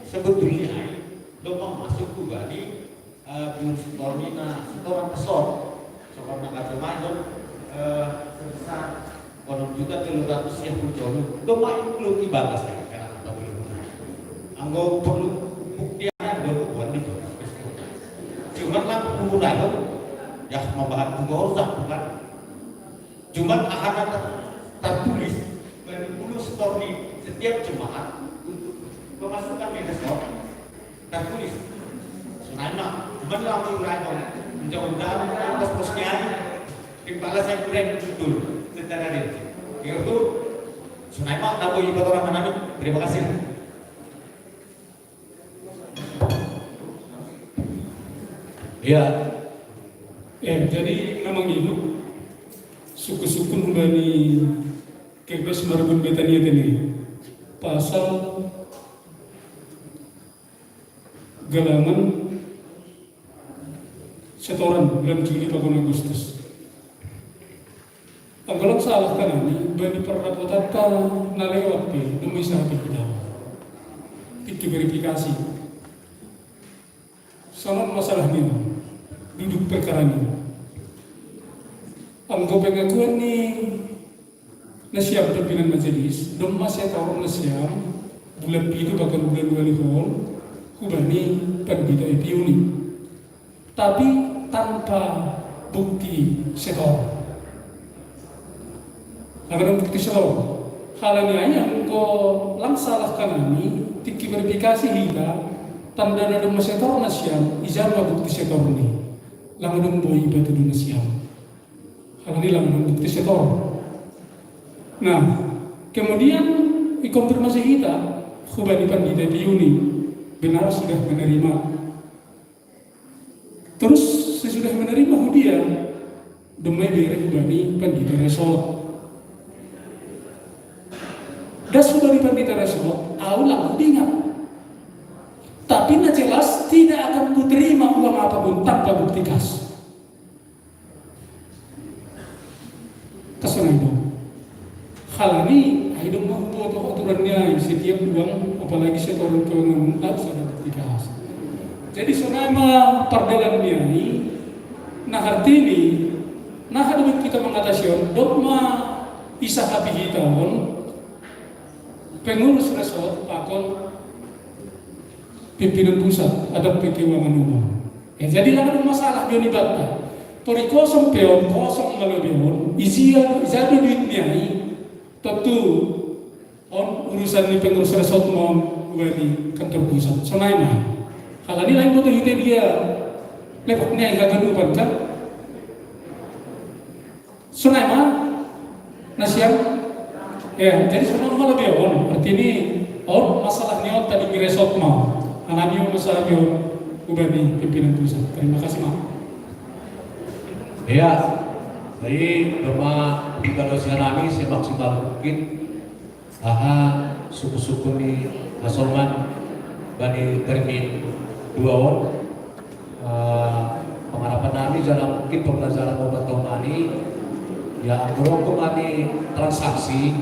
sebetulnya lo masuk ubani belum setorina setoran pesor soal Marnaka Toma itu sebesar 6.350.000 domain belum dibatas karena kita belum anggo perlu buktiannya dulu buat itu cuma kan penggunaan ya membahas pengurus bukan cuma akan tertulis dari 10 story setiap jemaat untuk pemasukan medsos tertulis sebenarnya cuma langsung rakyat mudah-mudahan atas posnya kepala saya kurang betul secara rinci. Itu Sunaimak Nabu Ibu orang mana? Terima kasih. Ya, jadi memang itu suku-suku dari kebes marbun betania ini pasal galangan setoran bulan Juli tahun Agustus. Anggalang salah kan ini bani perrapotan ka nalewat pe demi sahabat kita. Itu verifikasi. Sama masalah ini duduk perkara ini. Anggo pengakuan ni nasiap pimpinan majelis dom masih tahu nasiap bulan itu bahkan bulan 2 lihol kubani perbida itu ini. Tapi tanpa bukti setor. Agar bukti setor. Halanya yang kau langsalahkan ini, tiki verifikasi hingga tanda ada setor nasiam, ijazah bukti setor ini. Langadung boy batu nasiam. Hal ini langadung bukti setor. Nah, kemudian dikonfirmasi kita, Khubani Pandita Yuni benar sudah menerima. Terus sesudah menerima dia demi beri Khubani Pandita Resort. Das Khubani Pandita Resort, aulang ingat. Tapi na jelas tidak akan kuterima uang apapun tanpa bukti kas. Kesenang dong. Hal ini hidup membuat aturannya setiap uang apalagi setoran keuangan harus ada bukti kas. Jadi selama perdagangan ini, nah arti ini, nah hadap kita mengatasi dogma isa hapi kita pengurus resort pakon pimpinan pusat ada keuangan umum. Jadi ada masalah di bata. Tori kosong peon kosong ngalabion, izia duit niai. Tentu on urusan di pengurus resort mau di kantor pusat. Sonai mah. Hal ini lain betul ide dia. Lepoknya yang gagal lupa kan? Sonai mah nasiam. Ya, jadi semua ngalabion. Arti ini masalahnya tadi di resort mau. Anaknya masalah dia ubani pimpinan pusat. Terima kasih Mak. Ya, jadi rumah kita dosen kami semaksimal mungkin. Suku-suku di Nasolman bani termin 2 on. Pengharapan kami dalam mungkin pembelajaran obat tahun ini ya berhukum ini transaksi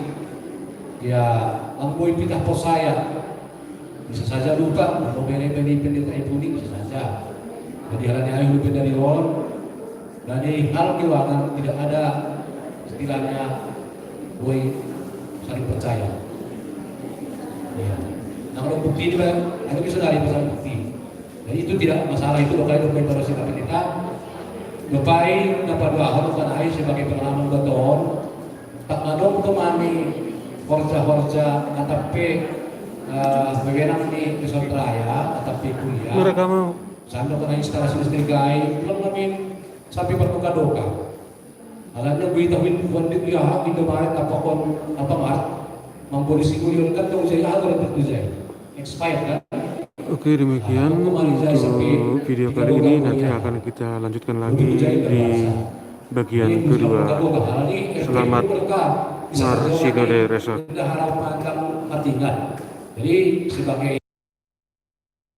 ya amboi pindah pos saya. Bisa saja lupa, mau beli pendeta ibu ini bisa saja. Jadi halnya ayo lebih dari on. Dari hal keuangan tidak ada istilahnya boy saling percaya. Ya. Nah kalau bukti ini itu bisa dari masalah bukti. Jadi itu tidak masalah itu bakal dokumentasi kita. Lepai dapat 2 hal bukan air sebagai pengalaman beton. Tak madong kemani horja KTP bagaimana ini Nusantara Raya tapi kuliah sambil kena instalasi listrik lain belum kami sampai berbuka doka alanya gue tahuin buat dia hak itu maret apa maret mempolisi kuliah kan tahu saya agak lebih tuh expired kan Oke, demikian untuk video kali ini. Nanti akan kita lanjutkan lagi di bagian kedua. Selamat Marsinode Resort. Jadi sebagai